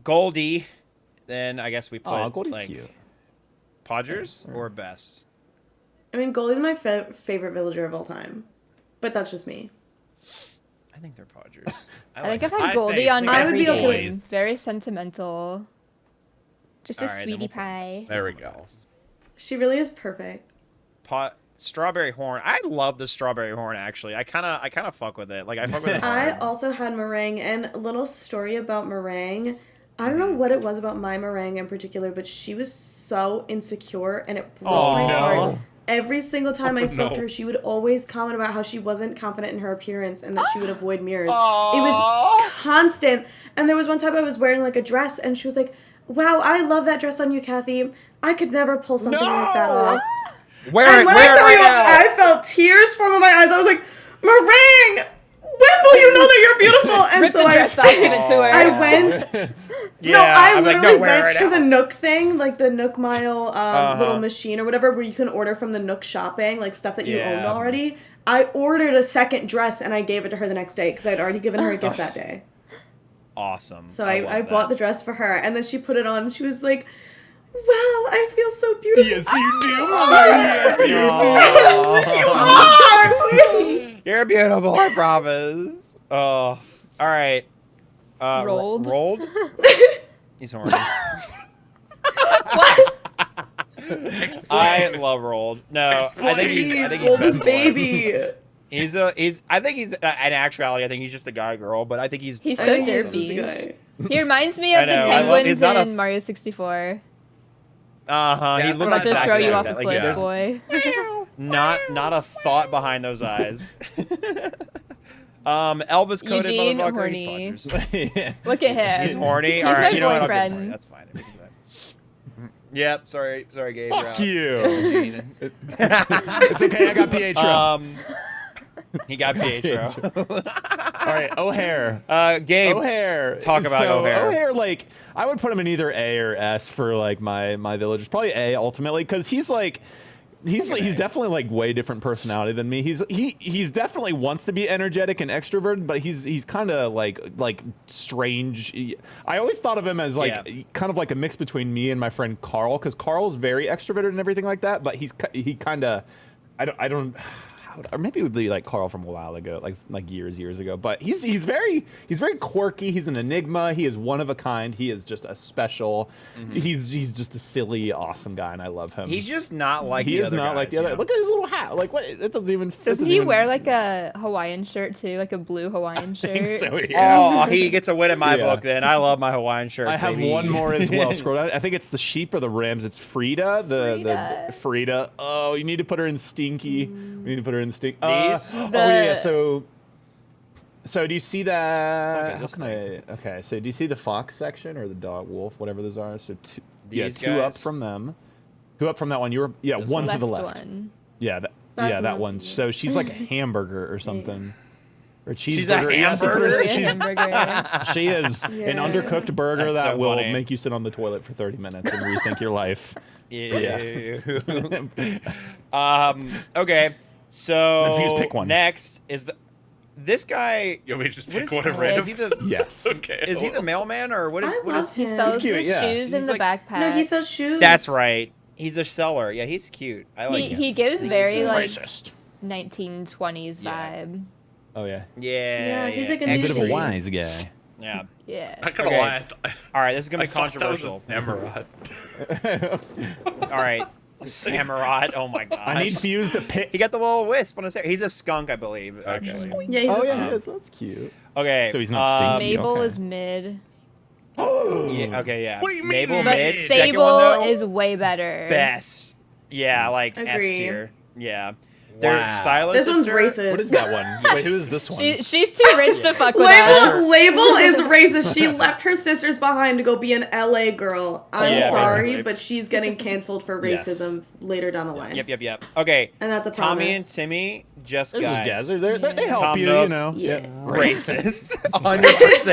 Goldie. Then I guess we put Oh, Goldie's like cute. Podgers or best. I mean, Goldie's my favorite villager of all time, but that's just me. I think they're Podgers. I think I've I had say Goldie on I would every be okay game. with- Very sentimental. Just a All right, then sweetie we'll put pie. There we go. She really is perfect. Strawberry horn. I love the strawberry horn. Actually, I kind of fuck with it. Like I fuck with it. I hard. also had meringue, and a little story about meringue. I don't know what it was about my meringue in particular, but she was so insecure, and it broke my Aw. heart. Every single time I spoke no. to her, she would always comment about how she wasn't confident in her appearance and that she would avoid mirrors. It was constant. And there was one time I was wearing like a dress, and she was like, "Wow, I love that dress on you, Kathy. I could never pull something like that off." Wear And it. when Wear I it tell right you, now. I felt tears form in my eyes. I was like, "Meringue, when will you know that you're beautiful?" And Rip so the dress off, give it to her. I went. Yeah, No, I I'm like, literally no, wear it went right to now. the Nook thing, like the Nook Mile little machine or whatever, where you can order from the Nook shopping, like stuff that you own Yeah. already. I ordered a second dress and I gave it to her the next day because I'd already given her a gift that day. Awesome. So love I that. bought the dress for her, and then she put it on, and she was like, "Wow, I feel so beautiful." Yes, you do. Aw. You are, please. You're beautiful. I promise. Oh, all right. Rolled? Rolled. He's horny. I love Rolled. No, I think he's Oldest best baby. I think he's in actuality. I think he's just a guy girl, but I think he's. He's I so think he's just a derpy. guy. He reminds me I of the know, I love- penguins he's not a- in Mario 64. Uh-huh. Yeah, He that's looks what I About to thought throw you exactly off like a that. cliff, There's boy. not a thought behind those eyes. Elvis coded Eugene, motherfucker. horny. He's Podgers. Yeah. Look at him. He's horny. He's All right, my you know what? I'll give him boyfriend. horny. That's fine. We can do that. Yep. Sorry, Gabe. you're Fuck out. you. It's Eugene. It's okay. I got Pietro. He got Pietro. All right, O'Hare. Gabe. O'Hare. Talk about so, O'Hare. O'Hare, like, I would put him in either A or S for like my villagers. Probably A ultimately, because he's like. He's definitely like way different personality than me. He's definitely wants to be energetic and extroverted, but he's kind of like strange. I always thought of him as like kind of like a mix between me and my friend Carl, because Carl's very extroverted and everything like that, but he kind of I don't or maybe it would be like Carl from a while ago, like years ago. But he's very quirky. He's an enigma. He is one of a kind. He is just a special. He's just a silly, awesome guy, and I love him. He's just not like he the is other not guys, like the you other. know? Look at his little hat. Like what? It doesn't even. Doesn't he wear like a Hawaiian shirt too, like a blue Hawaiian shirt? I think so, yeah. Oh, he gets a win in my Yeah. book. Then I love my Hawaiian shirts. I have baby. one more as well. Scroll down. I think it's the sheep or the rams. It's Frida. The Frida. Oh, you need to put her in Stinky. We need to put her in Stinky. These? Oh yeah. So do you see Fuck that? is this Okay. So do you see the fox section or the dog, wolf, whatever those are? So These two up guys? from them. Two up from that one. This One to Left the left. one. Yeah. That's that one. one. So she's like a hamburger or something. Or a cheeseburger. She's a Yes, hamburger? Really a she's- hamburger. She is an Yeah. undercooked burger That's that so will funny. make you sit on the toilet for 30 minutes and rethink your life. Yeah. Okay. So Fuse, pick one. next is this guy. You want me to just What pick is, one at is random? he the Yes. Okay. is he the mailman or what is I what love is? He him. sells cute, the yeah. shoes in He's the like- backpack. No, he sells shoes. That's right. He's a seller. Yeah, he's cute. I like him. He gives very like Racist. 1920s Yeah. vibe. Oh yeah. Yeah. Yeah, he's like a And new a bit of a shade. wise guy. Yeah. Yeah. Not gonna Okay. lie. All right, this is gonna I be thought that was a controversial. samurai. All right, Samurai. Oh my gosh. I need Fuse to pick. He got the little wisp on his hair. He's a skunk, I believe. Actually. Yeah, he's Oh a yeah, skunk. he is. That's cute. Okay. So he's not stinky. Mabel okay. is mid, Yeah, okay, yeah. What do you mean Mabel mid? but mid. Sable Second Sable one though, is way better. best. Yeah, like S Agree. tier. Yeah. Their Wow. stylist. This one's sister- racist. What is that one? Wait, who is this one? She's too rich to fuck with us. Label is racist. She left her sisters behind to go be an LA girl. I'm Yeah, sorry, basically. but she's getting canceled for Yes. racism later down the line. Yep. Okay. And that's a Tommy and promise. Timmy, just They're just guys. guys. They help Tom you, Nook. you know. Yeah. Racist. 100% Tom Nook is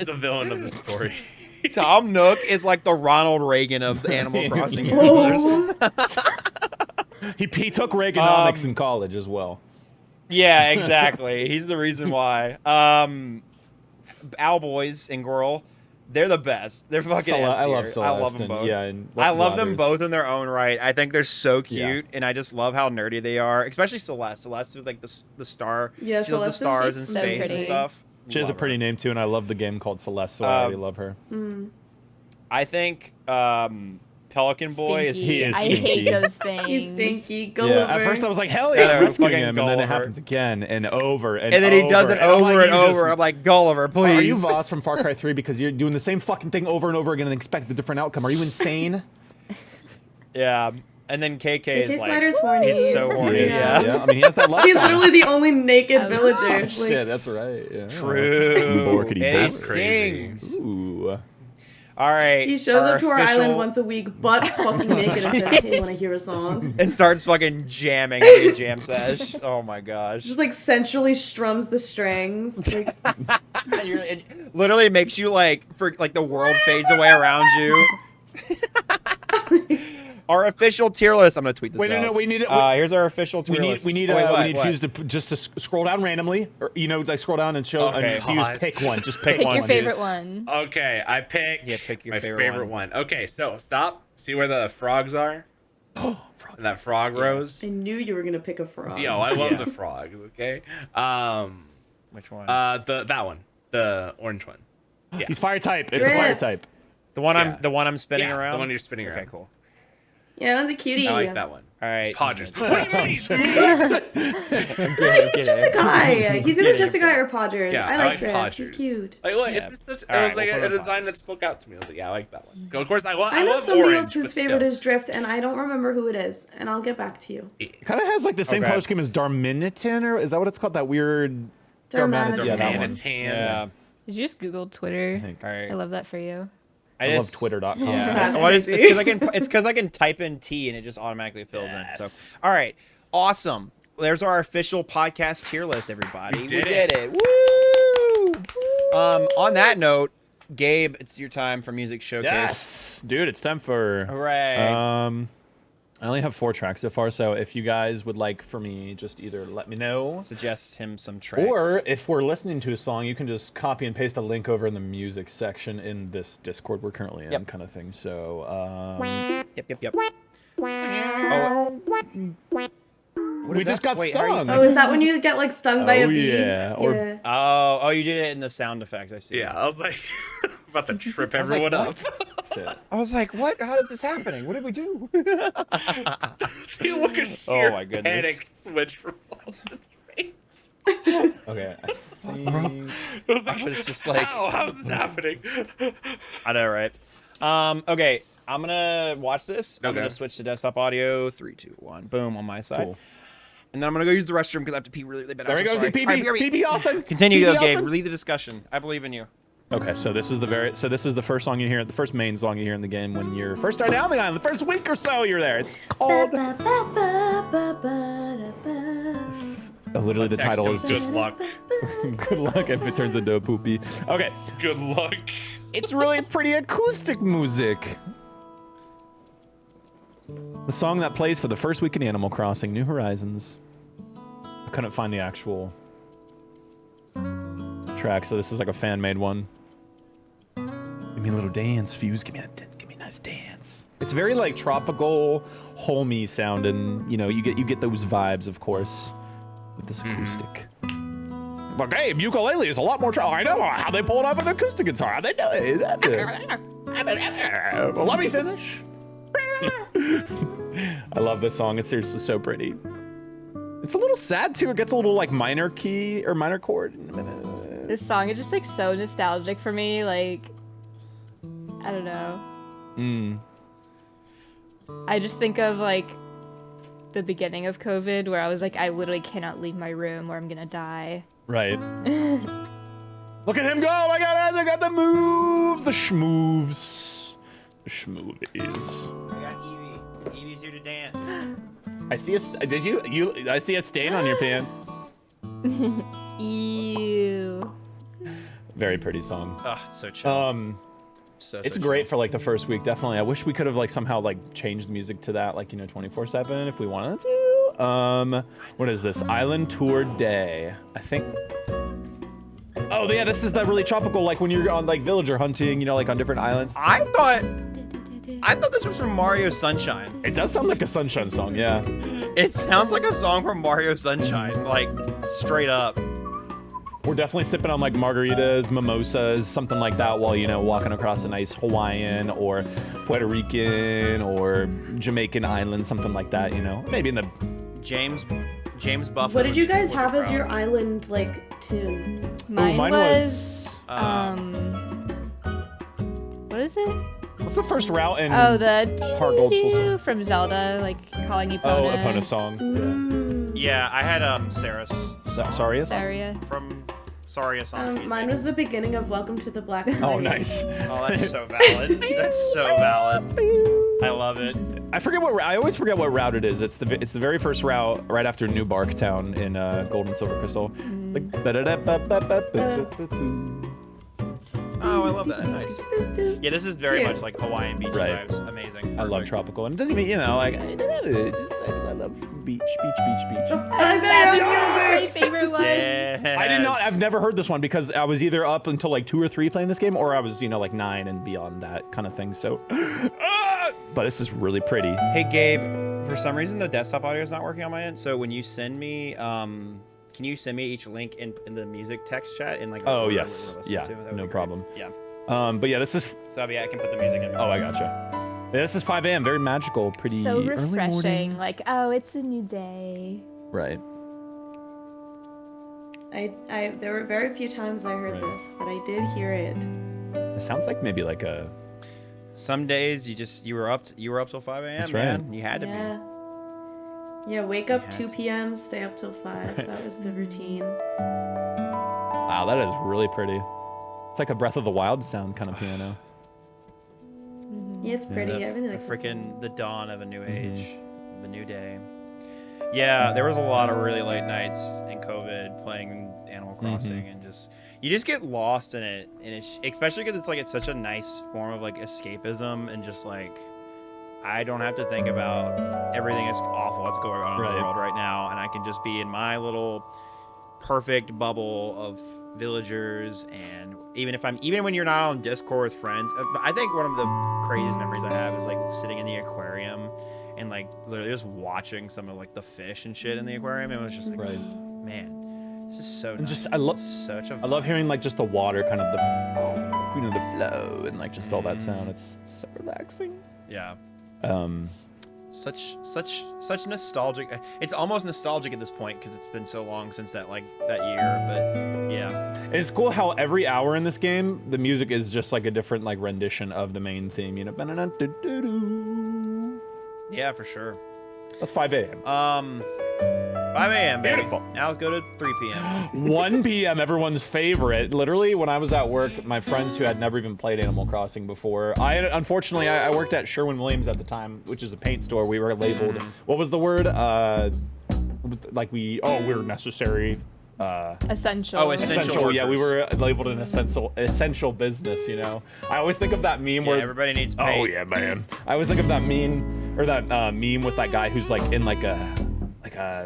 racist. the villain of the story. Tom Nook is like the Ronald Reagan of the Animal Crossing universe. He took Reaganomics in college as well. Yeah, exactly. He's the reason why. Owlboys and Girl, they're the best. They're fucking S I love tier. Celeste. I love them and- both. Yeah, and I love them Robbers. both in their own right. I think they're so cute, Yeah. and I just love how nerdy they are. Especially Celeste. Celeste is like the star. Yeah, she loves the Celeste is stars in so space and pretty. stuff. She has a Love pretty her. name too, and I love the game called Celeste, so I really love her. I think Pelican Boy is He is I stinky. hate those things. He's stinky. Go Yeah, over. at first I was like, hell Yeah, yeah, they're I'm rescuing fucking him, and then it Gulliver. happens again and over and And then he does over, it I'm over like, and you over. just- I'm like, Gulliver, please. Are you Voss from Far Cry 3 because you're doing the same fucking thing over and over again and expect a different outcome? Are you insane? Yeah. And then KK KK is like, Slider's horny. he's so horny. Yeah. Yeah. I mean, he has that love He's song. literally the only naked Oh, villager. no. Like, Shit, that's right. Yeah. True. Borkity And he That's crazy. sings. Ooh. All right. he shows up to our official- island once a week, butt fucking naked, and says, "Hey, want to hear a song?" and starts fucking jamming like a jam sesh. Oh my gosh. Just like sensually strums the strings. Like, It literally makes you like the world fades away around you. Our official tier list. I'm gonna tweet this Wait, out. no, we need it. Here's our official tier We need list. we need Oh, wait, we need what? Fuse to just to scroll down randomly, or like scroll down and show Okay. and Fuse God. pick one. Just pick Pick one. your favorite Fuse. one. Okay, I pick. Yeah, pick your my favorite one. Okay, so stop. See where the frogs are? And that frog rose. I knew you were gonna pick a frog. Yo, I love Yeah. the frog. Okay. Which one? That one, the orange one. Yeah. He's fire type. It's a Drip. fire type. the one yeah. I'm spinning Yeah, around. the one you're spinning Okay, around. cool. Yeah, that one's a cutie. I like that one. All right. It's Podgers. he's What do you mean? He's just a guy. He's either just a guy or Podgers. Yeah, I like Drip. Podgers. He's cute. Like, look, Yeah. it's just such. It All right, was like we'll put a it on design that Podgers. spoke out to me. I was like, yeah, I like that one. Of course, I I love know somebody orange, else whose but favorite still. is Drift, and I don't remember who it is, and I'll get back to you. Kind of has like the same Okay. color scheme as Darmanitan, or is that what it's called? That weird. Darmanitan. Yeah, that And one. it's hand. Yeah. Did you just Google Twitter? think. All right. I love that for you. I love Twitter.com. Yeah. That's What is? crazy. It's because I can type in T and it just automatically fills in. So, Yes. all right, awesome. There's our official podcast tier list, everybody. We did it. Woo! On that note, Gabe, it's your time for music showcase. Yes, dude, it's time for. Hooray! I only have 4 tracks so far, so if you guys would like for me, just either let me know, Suggest him some tracks. or if we're listening to a song, you can just copy and paste a link over in the music section in this Discord we're currently in, Yep. kind of thing. So, Yep. Oh, what we is just that? got Wait, how are you- stung. Oh, is that when you get like stung by a Oh, bee? yeah, or- Yeah. Oh, you did it in the sound effects. I see. Yeah, I was like, about to trip was like, everyone up. what? Shit. I was like, what? How is this happening? What did we do? You look at sheer my goodness. panic switch from Boston's face. Okay, I think. It was like, It's just like- how's this happening? I know, right? Okay, I'm gonna watch this. I'm Okay. gonna switch to desktop audio. 3, 2, 1, boom on my side. Cool. And then I'm gonna go use the restroom because I have to pee really bad. There he I'm so goes, sorry. PB, All right, PB Austin. Continue PB though, Gabe. Austin. Lead the discussion. I believe in you. Okay, so this is the first song you hear, the first main song you hear in the game when you're first starting out on the island. The first week or so you're there. It's called. Literally, the Text title him, is just good luck. "Good luck" if it turns into a poopy. Okay, Good luck. it's really pretty acoustic music. The song that plays for the first week in Animal Crossing: New Horizons. couldn't find the actual track, so this is like a fan-made one. Give me a little dance, Fuse. Give me a nice dance. It's very like tropical, homey sound, and you know you get those vibes, of course, with this acoustic. But hey, ukulele is a lot more. I know how they pull it off an acoustic guitar. How they do it? Well, let me finish. I love this song. It's seriously so pretty. It's a little sad too. It gets a little like minor key or minor chord. This song is just like so nostalgic for me. Like, I don't know. I just think of like the beginning of COVID where I was like, I literally cannot leave my room or I'm gonna die. Right. Look at him go! I got the moves, the schmoves, the schmovies. I got Evie. Evie's here to dance. I see a. I see a stain on your pants. Ew. Very pretty song. Oh, it's so chill. It's great for like the first week, definitely. I wish we could have like somehow like changed the music to that, like, you know, 24/7 if we wanted to. What is this? Island Tour Day. I think. Oh yeah, this is that really tropical, like when you're on like villager hunting, you know, like on different islands. I thought this was from Mario Sunshine. It does sound like a Sunshine song, yeah. It sounds like a song from Mario Sunshine, like straight up. We're definitely sipping on like margaritas, mimosas, something like that while, you know, walking across a nice Hawaiian or Puerto Rican or Jamaican island, something like that, you know. Maybe in the... James Buffett. What did you guys have as your island like tune? Mine mine was what is it? What's the first route in Oh, the Heart Gold Soul doo-doo-doo Song? from Zelda, like calling Epona. Oh, Epona song. Yeah, I had Sarah's song Sorry, Saria. from Saria song. Mine was the beginning of Welcome to the Black Parade. Oh, nice. Oh, that's so valid. That's so valid. I love it. I always forget what route it is. It's the very first route right after New Barktown in Gold and Silver Crystal. Like, Oh, I love that. Nice. Yeah, this is very much like Hawaiian beach Right. vibes. Amazing. I love Perfect. tropical, and it doesn't mean, you know, like it's just, I love beach. My favorite one. Yeah. I did not. I've never heard this one because I was either up until like 2 or 3 playing this game, or I was, you know, like 9 and beyond that kind of thing. So, but this is really pretty. Hey, Gabe. For some reason, the desktop audio is not working on my end. So when you send me, can you send me each link in the music text chat in like? Oh order yes, we're listening yeah, to? That would no be great. problem. Yeah. But yeah, this is. So yeah, I can put the music in. Oh, I gotcha. Yeah, this is 5 a.m. Very magical, pretty So early refreshing. morning. Like, oh, it's a new day. Right. There were very few times I heard this, but I did hear it. It sounds like maybe like a. Some days you were up till 5 a.m. That's right. man. You had to Yeah. Yeah, wake up Yeah. 2 p.m., stay up till 5. That was the routine. Wow, that is really pretty. It's like a Breath of the Wild sound kind of piano. Yeah, it's pretty. be. I really like this freaking song. the dawn of a new age, the new day. Yeah, there was a lot of really late nights in COVID playing Animal Crossing, and you just get lost in it, and especially because it's such a nice form of like escapism, and just like I don't have to think about everything is awful that's going on in the world right now, and I can just be in my little perfect bubble of villagers. And even when you're not on Discord with friends, I think one of the craziest memories I have is like sitting in the aquarium and like literally just watching some of like the fish and shit in the aquarium. It was just like, man, this is so nice. I love hearing like just the water, kind of the, you know, the flow, and like just all that sound. It's so relaxing. Yeah. Such nostalgic. It's almost nostalgic at this point because it's been so long since that year. But yeah, And it's cool how every hour in this game, the music is just like a different like rendition of the main theme. You know, yeah, for sure. That's 5 a.m. 5 a.m. baby. Beautiful. Now let's go to 3 p.m. 1 p.m. everyone's favorite. Literally, when I was at work, my friends who had never even played Animal Crossing before, unfortunately I worked at Sherwin-Williams at the time, which is a paint store. We were labeled. What was the word? We're necessary. Essential. Oh, essential. Yeah, we workers. were labeled an essential business. You know, I always think of that meme where everybody needs paint. Oh yeah, man. I always think of that meme with that guy who's like in like a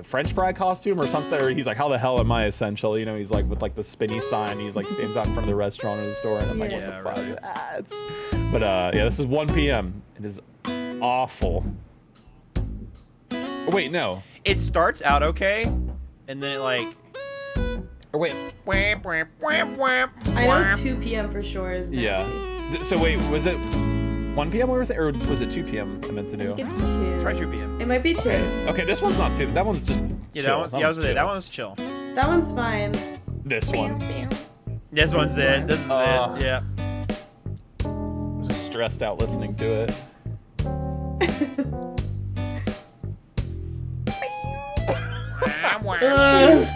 French fry costume or something. Or he's like, how the hell am I essential? You know, he's like with like the spinny sign. He's like stands out in front of the restaurant or the store, and I'm like, what the fuck? Right. But yeah, this is 1 p.m. It is awful. Oh, wait, no. It starts out okay, and then it like. Or wait. Wham, wham, wham, wham, I know wham. 2 p.m. for sure is nasty. Yeah. So wait, was it 1 p.m. or was it 2 p.m. I meant to do? I think it's 2. Try 2 p.m. It might be 2. Okay, this one's not too. That one's just. Yeah, chill. that one. Yeah, I was gonna say, that one was chill. That one's fine. This one. This one's it. This is it. Yeah. I was just stressed out listening to it. Ugh.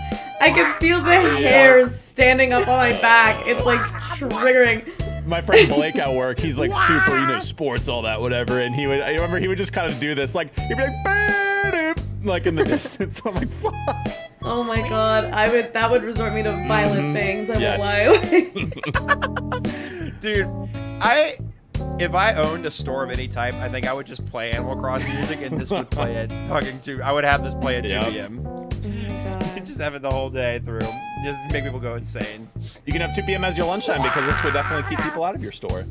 I can feel the hairs standing up on my back. It's like triggering. My friend Blake at work, he's like super, you know, sports, all that, whatever. And I remember he would just kind of do this, like, he'd be like, "Ba-doop," like in the distance. I'm like, fuck. Oh my god, that would resort me to violent things, I won't lie. Dude, if I owned a store of any type, I think I would just play Animal Crossing music and this would play at fucking 2. I would have this play at 2 p.m. Oh my god. Just have it the whole day through. Just make people go insane. You can have 2 p.m. as your lunchtime because this would definitely keep people out of your store.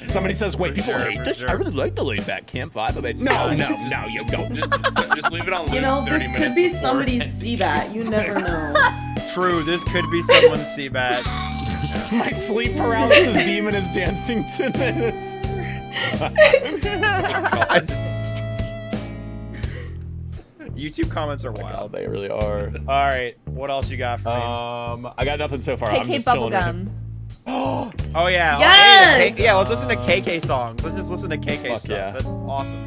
Somebody says, wait, people sure, hate for this? sure. I really like the laid back camp vibe of it. No, you don't. Just leave it on loop. You know, 30 this could minutes be before somebody's ending. CBAT. You never know. True, this could be someone's CBAT. My sleep paralysis demon is dancing to this. YouTube comments are Wow, wild. they really are. All right, what else you got for me? I got nothing so far. I'm KK just chilling. Bubblegum. Oh yeah. Yes! Yeah, let's listen to KK songs. Let's just listen to KK Fuck stuff. yeah. That's awesome.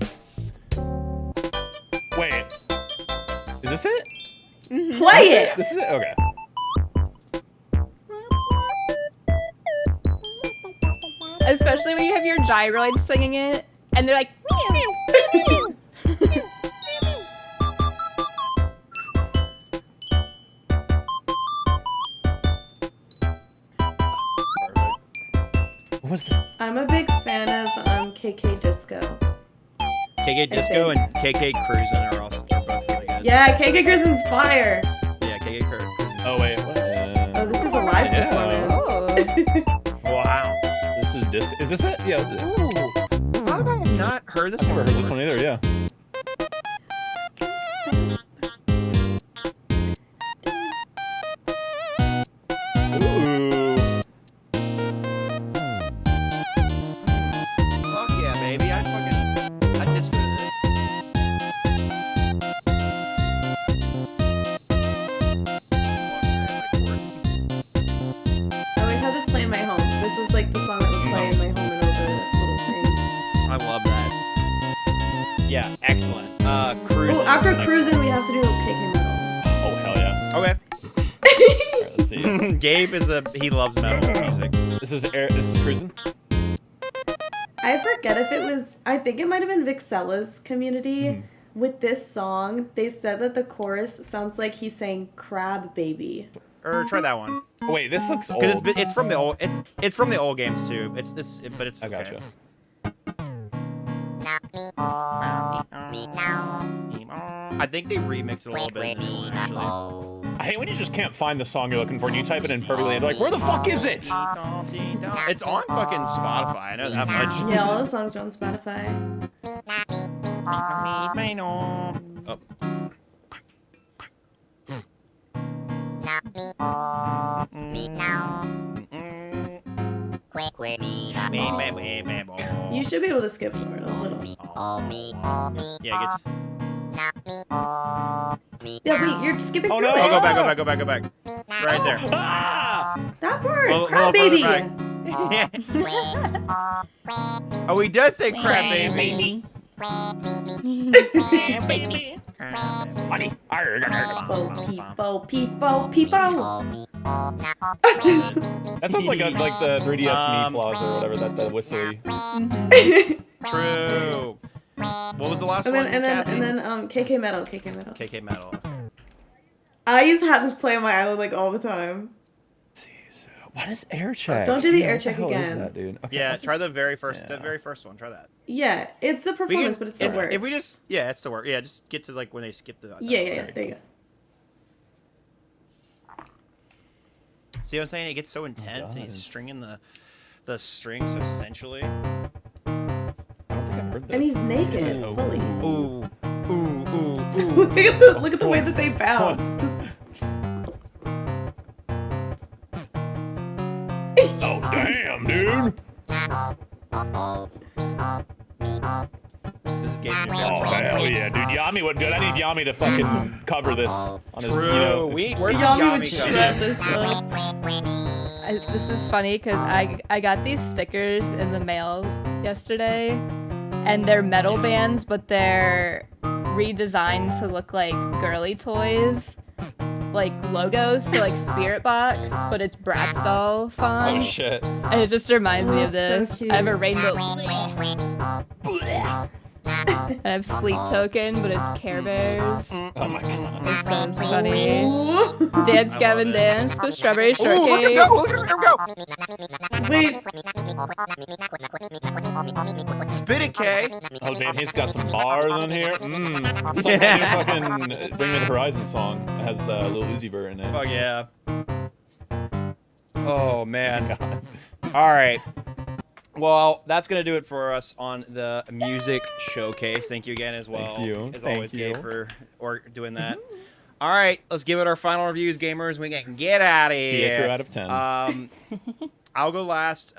Wait, is this it? Play it! This is it? Okay. Especially when you have your gyroids singing it, and they're like, meow, meow. What was the? I'm a big fan of KK Disco. KK Disco and KK Cruisin' are both really good. Yeah, KK Cruisin's fire. Yeah, KK Cruisin'. Oh wait. Oh, this is a live Yeah. performance. Wow. Is this it? Yeah. This is it. How have I not heard this Never one? heard this one either. Yeah. Ooh. Fuck yeah, baby. I'd disco to this. I always had this play in my home. This was like the song that would play in my home and all the little things. I love that. Yeah, excellent. Cruising. Oh, after cruising, we have to do KK Metal. Oh hell yeah. Okay. Alright, let's see. Gabe he loves metal music. This is cruising. I forget if it was, I think it might have been Vixella's community. With this song, they said that the chorus sounds like he's saying crab baby. Or try that one. Wait, this looks old. Because it's from the old it's from the old games too. It's this but it's I okay. gotcha. I think they remix it a little bit now, actually. I hate when you just can't find the song you're looking for and you type it in perfectly and you're like, where the fuck is it? It's on fucking Spotify. I know that much. Yeah, all the songs are on Spotify. Oh. You should be able to skip forward a little. Yeah, Yeah, wait, you're skipping Oh, through no. it. Oh, go back. Right there. Ah! That part, Little crab further baby. back. Oh, he does say crap, baby. Honey. Bo peep, bo peep, bo. That sounds like the 3DS me flaws or whatever, that the whistly. True. What was the last And one? then Kathy? KK Metal. KK Metal. I used to have this play on my island like all the time. What is air check? Don't do the Yeah, air what check hell is again. that, dude? Okay, Yeah, I'll try just- the very first one. Try that. Yeah, it's the We can- performance, but it still works. If we just it still works. Yeah, just get to like when they skip the. Yeah. There you go. See what I'm saying? It gets so intense, and he's does. stringing the string so sensually. I don't think I've heard this. And he's naked, Oh. fully. Ooh, ooh. Look at the way that they bounce. Just Oh damn, dude! This is Gabe. Oh hell yeah, dude! Yami would good. I need Yami to fucking cover this on his. True. You know, Where's Yami Yami would coming? shred this one. This is funny because I got these stickers in the mail yesterday, and they're metal bands, but they're redesigned to look like girly toys, like logos, so like Spirit Box, but it's Bratz doll font. oh shit! And it just reminds me of That's so this. I have a cute. rainbow. I have Sleep Token, but it's Care Bears. Oh my god! It's so funny. Ooh. Dance I Gavin love it. Dance, but Strawberry Ooh, look at him Shortcake. go! Look at him go! Wait, Spit it, Kay. Oh damn, he's got some bars on here. Some kind of fucking Bring Me the Horizon song that has Lil Uzi Vert in it. Oh yeah. Oh man. All right. Well, that's gonna do it for us on the music showcase. Thank you again as well. Thank you. As Thank always, you. Gabe, for doing that. All right, let's give it our final reviews, gamers. We can get out of here. Pietro out of 10. I'll go last.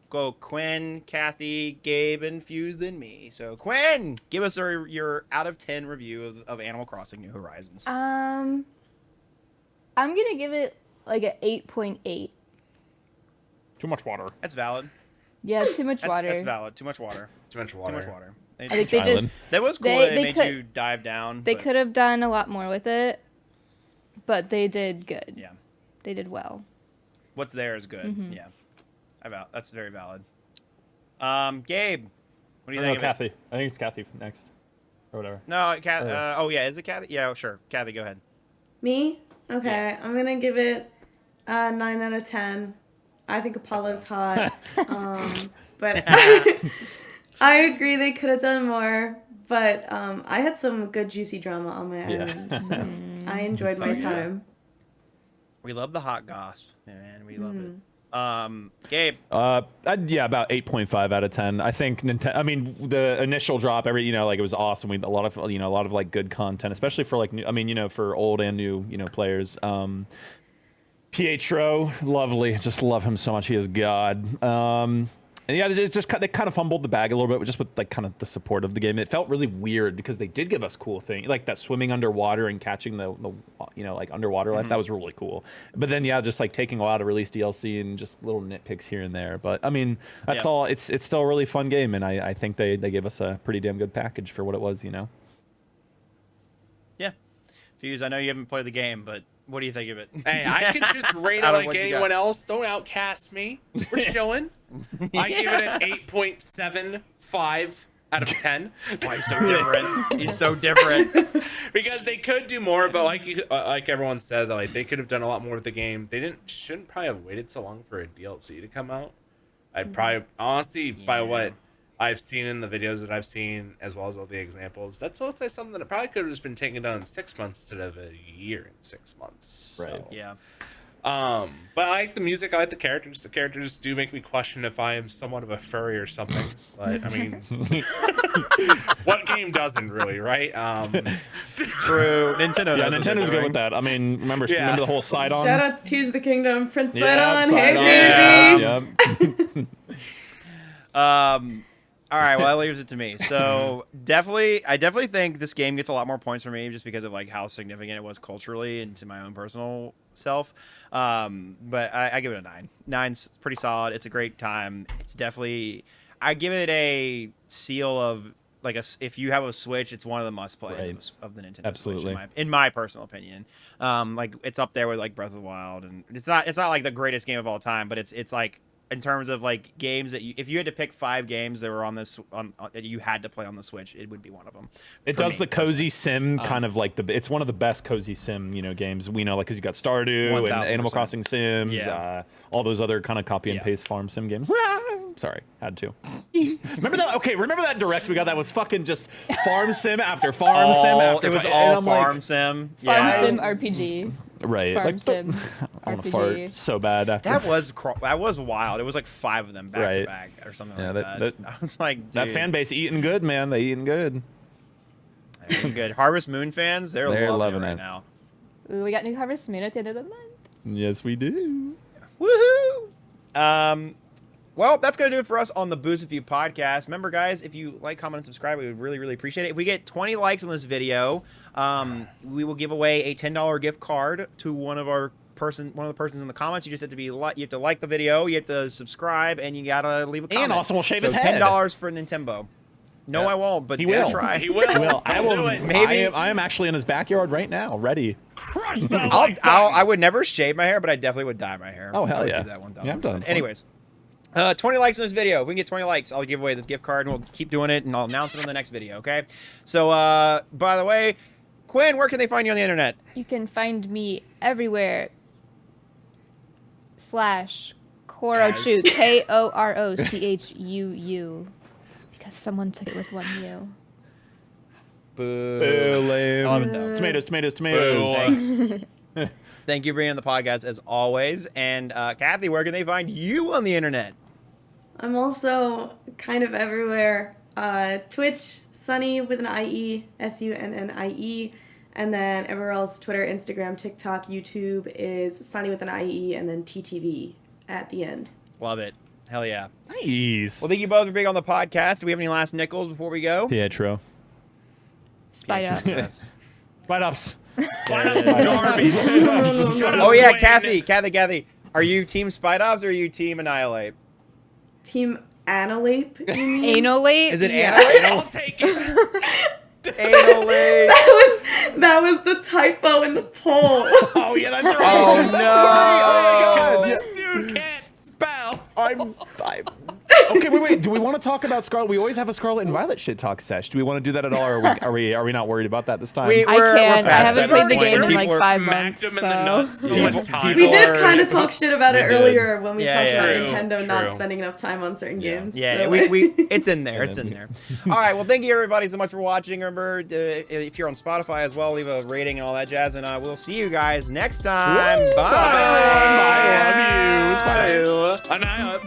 Go Quinn, Kathy, Gabe, and Fuse, then me. So Quinn, give us your out of 10 review of Animal Crossing: New Horizons. I'm gonna give it like an 8.8. Too much water. That's valid. Yeah, too much water. That's valid. Too much water. Too much Too water. much water. I think they Island. just That was cool. They- that they they made could- you dive down. they but- could have done a lot more with it, but they did good. Yeah. They did well. What's there is good. Mm-hmm. Yeah. That's very valid. Gabe, what do you No, think of it? Kathy. I think it's Kathy next, or whatever. No, Kathy. Oh. Oh yeah, is it Kathy? Yeah, sure. Kathy, go ahead. me? Okay, I'm gonna give it a 9 out of 10. I think Apollo's hot, but I agree they could have done more. But I had some good juicy drama on my Yeah. island, so I enjoyed my Oh, yeah. time. We love the hot gossip, man. We love Mm-hmm. it. Gabe. Yeah, about 8.5 out of 10. I think Nintendo. I mean, the initial drop, like it was awesome. We a lot of like good content, especially for like new, for old and new players. Pietro, lovely, just love him so much. He is God. And yeah, they kind of fumbled the bag a little bit, just with like kind of the support of the game. It felt really weird because they did give us cool things like that swimming underwater and catching the like underwater life. That was really cool. But then just like taking a while to release DLC and just little nitpicks here and there. But I mean, that's Yeah. all. It's still a really fun game, and I think they gave us a pretty damn good package for what it was. Yeah. Fuse, I know you haven't played the game, but what do you think of it? Hey, I can just rate it Out of like what you anyone got. else. Don't outcast me. We're chilling. I give it an 8.75 out of 10 Why he's so different. He's so different. because they could do more, but like everyone said, like they could have done a lot more with the game. They shouldn't probably have waited so long for a DLC to come out. I'd probably honestly, by what I've seen in the videos that I've seen, as well as all the examples, let's say something that probably could have just been taken done in 6 months instead of a year in 6 months. Right. So. Yeah. But I like the music. I like the characters. The characters do make me question if I am somewhat of a furry or something. But I mean, what game doesn't really, right? True. Nintendo. Yeah, knows what Nintendo's they're good doing. with that. I mean, remember Yeah. the whole side-on? Shoutouts Tears of the Kingdom, Prince Yeah, Sidon, hey side-on. baby. Yeah. All right, well, that leaves it to me. So I definitely think this game gets a lot more points for me just because of like how significant it was culturally and to my own personal self. But I give it a 9. 9's pretty solid. It's a great time. It's definitely, I give it a seal of like if you have a Switch, it's one of the must plays Right. of the Nintendo Absolutely. Switch, in my personal opinion. Like it's up there with like Breath of the Wild, and it's not like the greatest game of all time, but it's like in terms of like games that if you had to pick 5 games that were on this that you had to play on the Switch, it would be one of them. It does the cozy sim kind of like it's one of the best cozy sim games we know, like, because you got Stardew and 1000%. Animal Crossing Sims, all those other kind of copy and Yeah. paste farm sim games. Sorry, had to. Remember that? Okay, remember that direct we got that was fucking just farm sim after farm sim after it was and all I'm like, farm sim. Farm Yeah. sim RPG. right? Farm Like, sim I want to RPG. fart so bad after That was wild. It was like 5 of them back to Right. back or something Yeah, like that. that- I was like, dude, that fan base eating good, man. They eating good. they're eating good. Harvest Moon fans, they're loving it right now. Ooh, we got new Harvest Moon at the end of the month. Yes, we do. Woohoo! Well, that's going to do it for us on the Boost With You podcast. Remember, guys, if you like, comment, and subscribe, we would really, really appreciate it. If we get 20 likes on this video, we will give away a $10 gift card to one of the persons in the comments. You just have to you have to like the video, you have to subscribe, and you got to leave a comment. And Austin will shave so his head. $10 for Nintendo. No, I won't, but He yeah, will. try. He will. I will. do it. Maybe- I am actually in his backyard right now, ready. Crush the like button. I would never shave my hair, but I definitely would dye my hair. Oh, hell I would yeah. do that 1000%. Yeah, I'm done. Anyways, 20 likes on this video. If we can get 20 likes, I'll give away this gift card, and we'll keep doing it, and I'll announce it in the next video, okay? So, by the way, Quinn, where can they find you on the internet? You can find me everywhere. /Korochu, KOROCHUU. Because someone took it with one U. Boo. Lame. I love it, though. Tomatoes. Thank you for being on the podcast, as always. And, Kathy, where can they find you on the internet? I'm also kind of everywhere. Twitch, Sunny with an IE, SUNNIE. And then everywhere else, Twitter, Instagram, TikTok, YouTube is Sunny with an IE, and then TTV at the end. Love it. Hell yeah. Nice. Well, thank you both for being on the podcast. Do we have any last nickels before we go? Pietro. Spider. Yes. Spite ups. Oh, yeah, Kathy. Are you Team Spite Ops or are you Team Annihilate? Team Annalape, you mean? Anally? Is it Yeah. Annihilate? I'll take it. Annihilate. That was the typo in the poll. Oh yeah, that's right. Oh, no. That's right. Oh my God. This dude can't spell. I'm okay, wait. Do we want to talk about Scarlet? We always have a Scarlet and Violet shit talk sesh. Do we want to do that at all, or are we not worried about that this time? We- I We're can. I past haven't that played the point. game in like People 5 Smacked months. him in the nuts so People- much time. We did Or- kind of talk shit about it We did. earlier when we Yeah, talked yeah. about True, Nintendo not true. spending enough time on certain games. Yeah, so- it's in there. It's in there. All right. Well, thank you everybody so much for watching. Remember, if you're on Spotify as well, leave a rating and all that jazz. And we'll see you guys next time. Bye. I love you. Spite ups. Annihilate.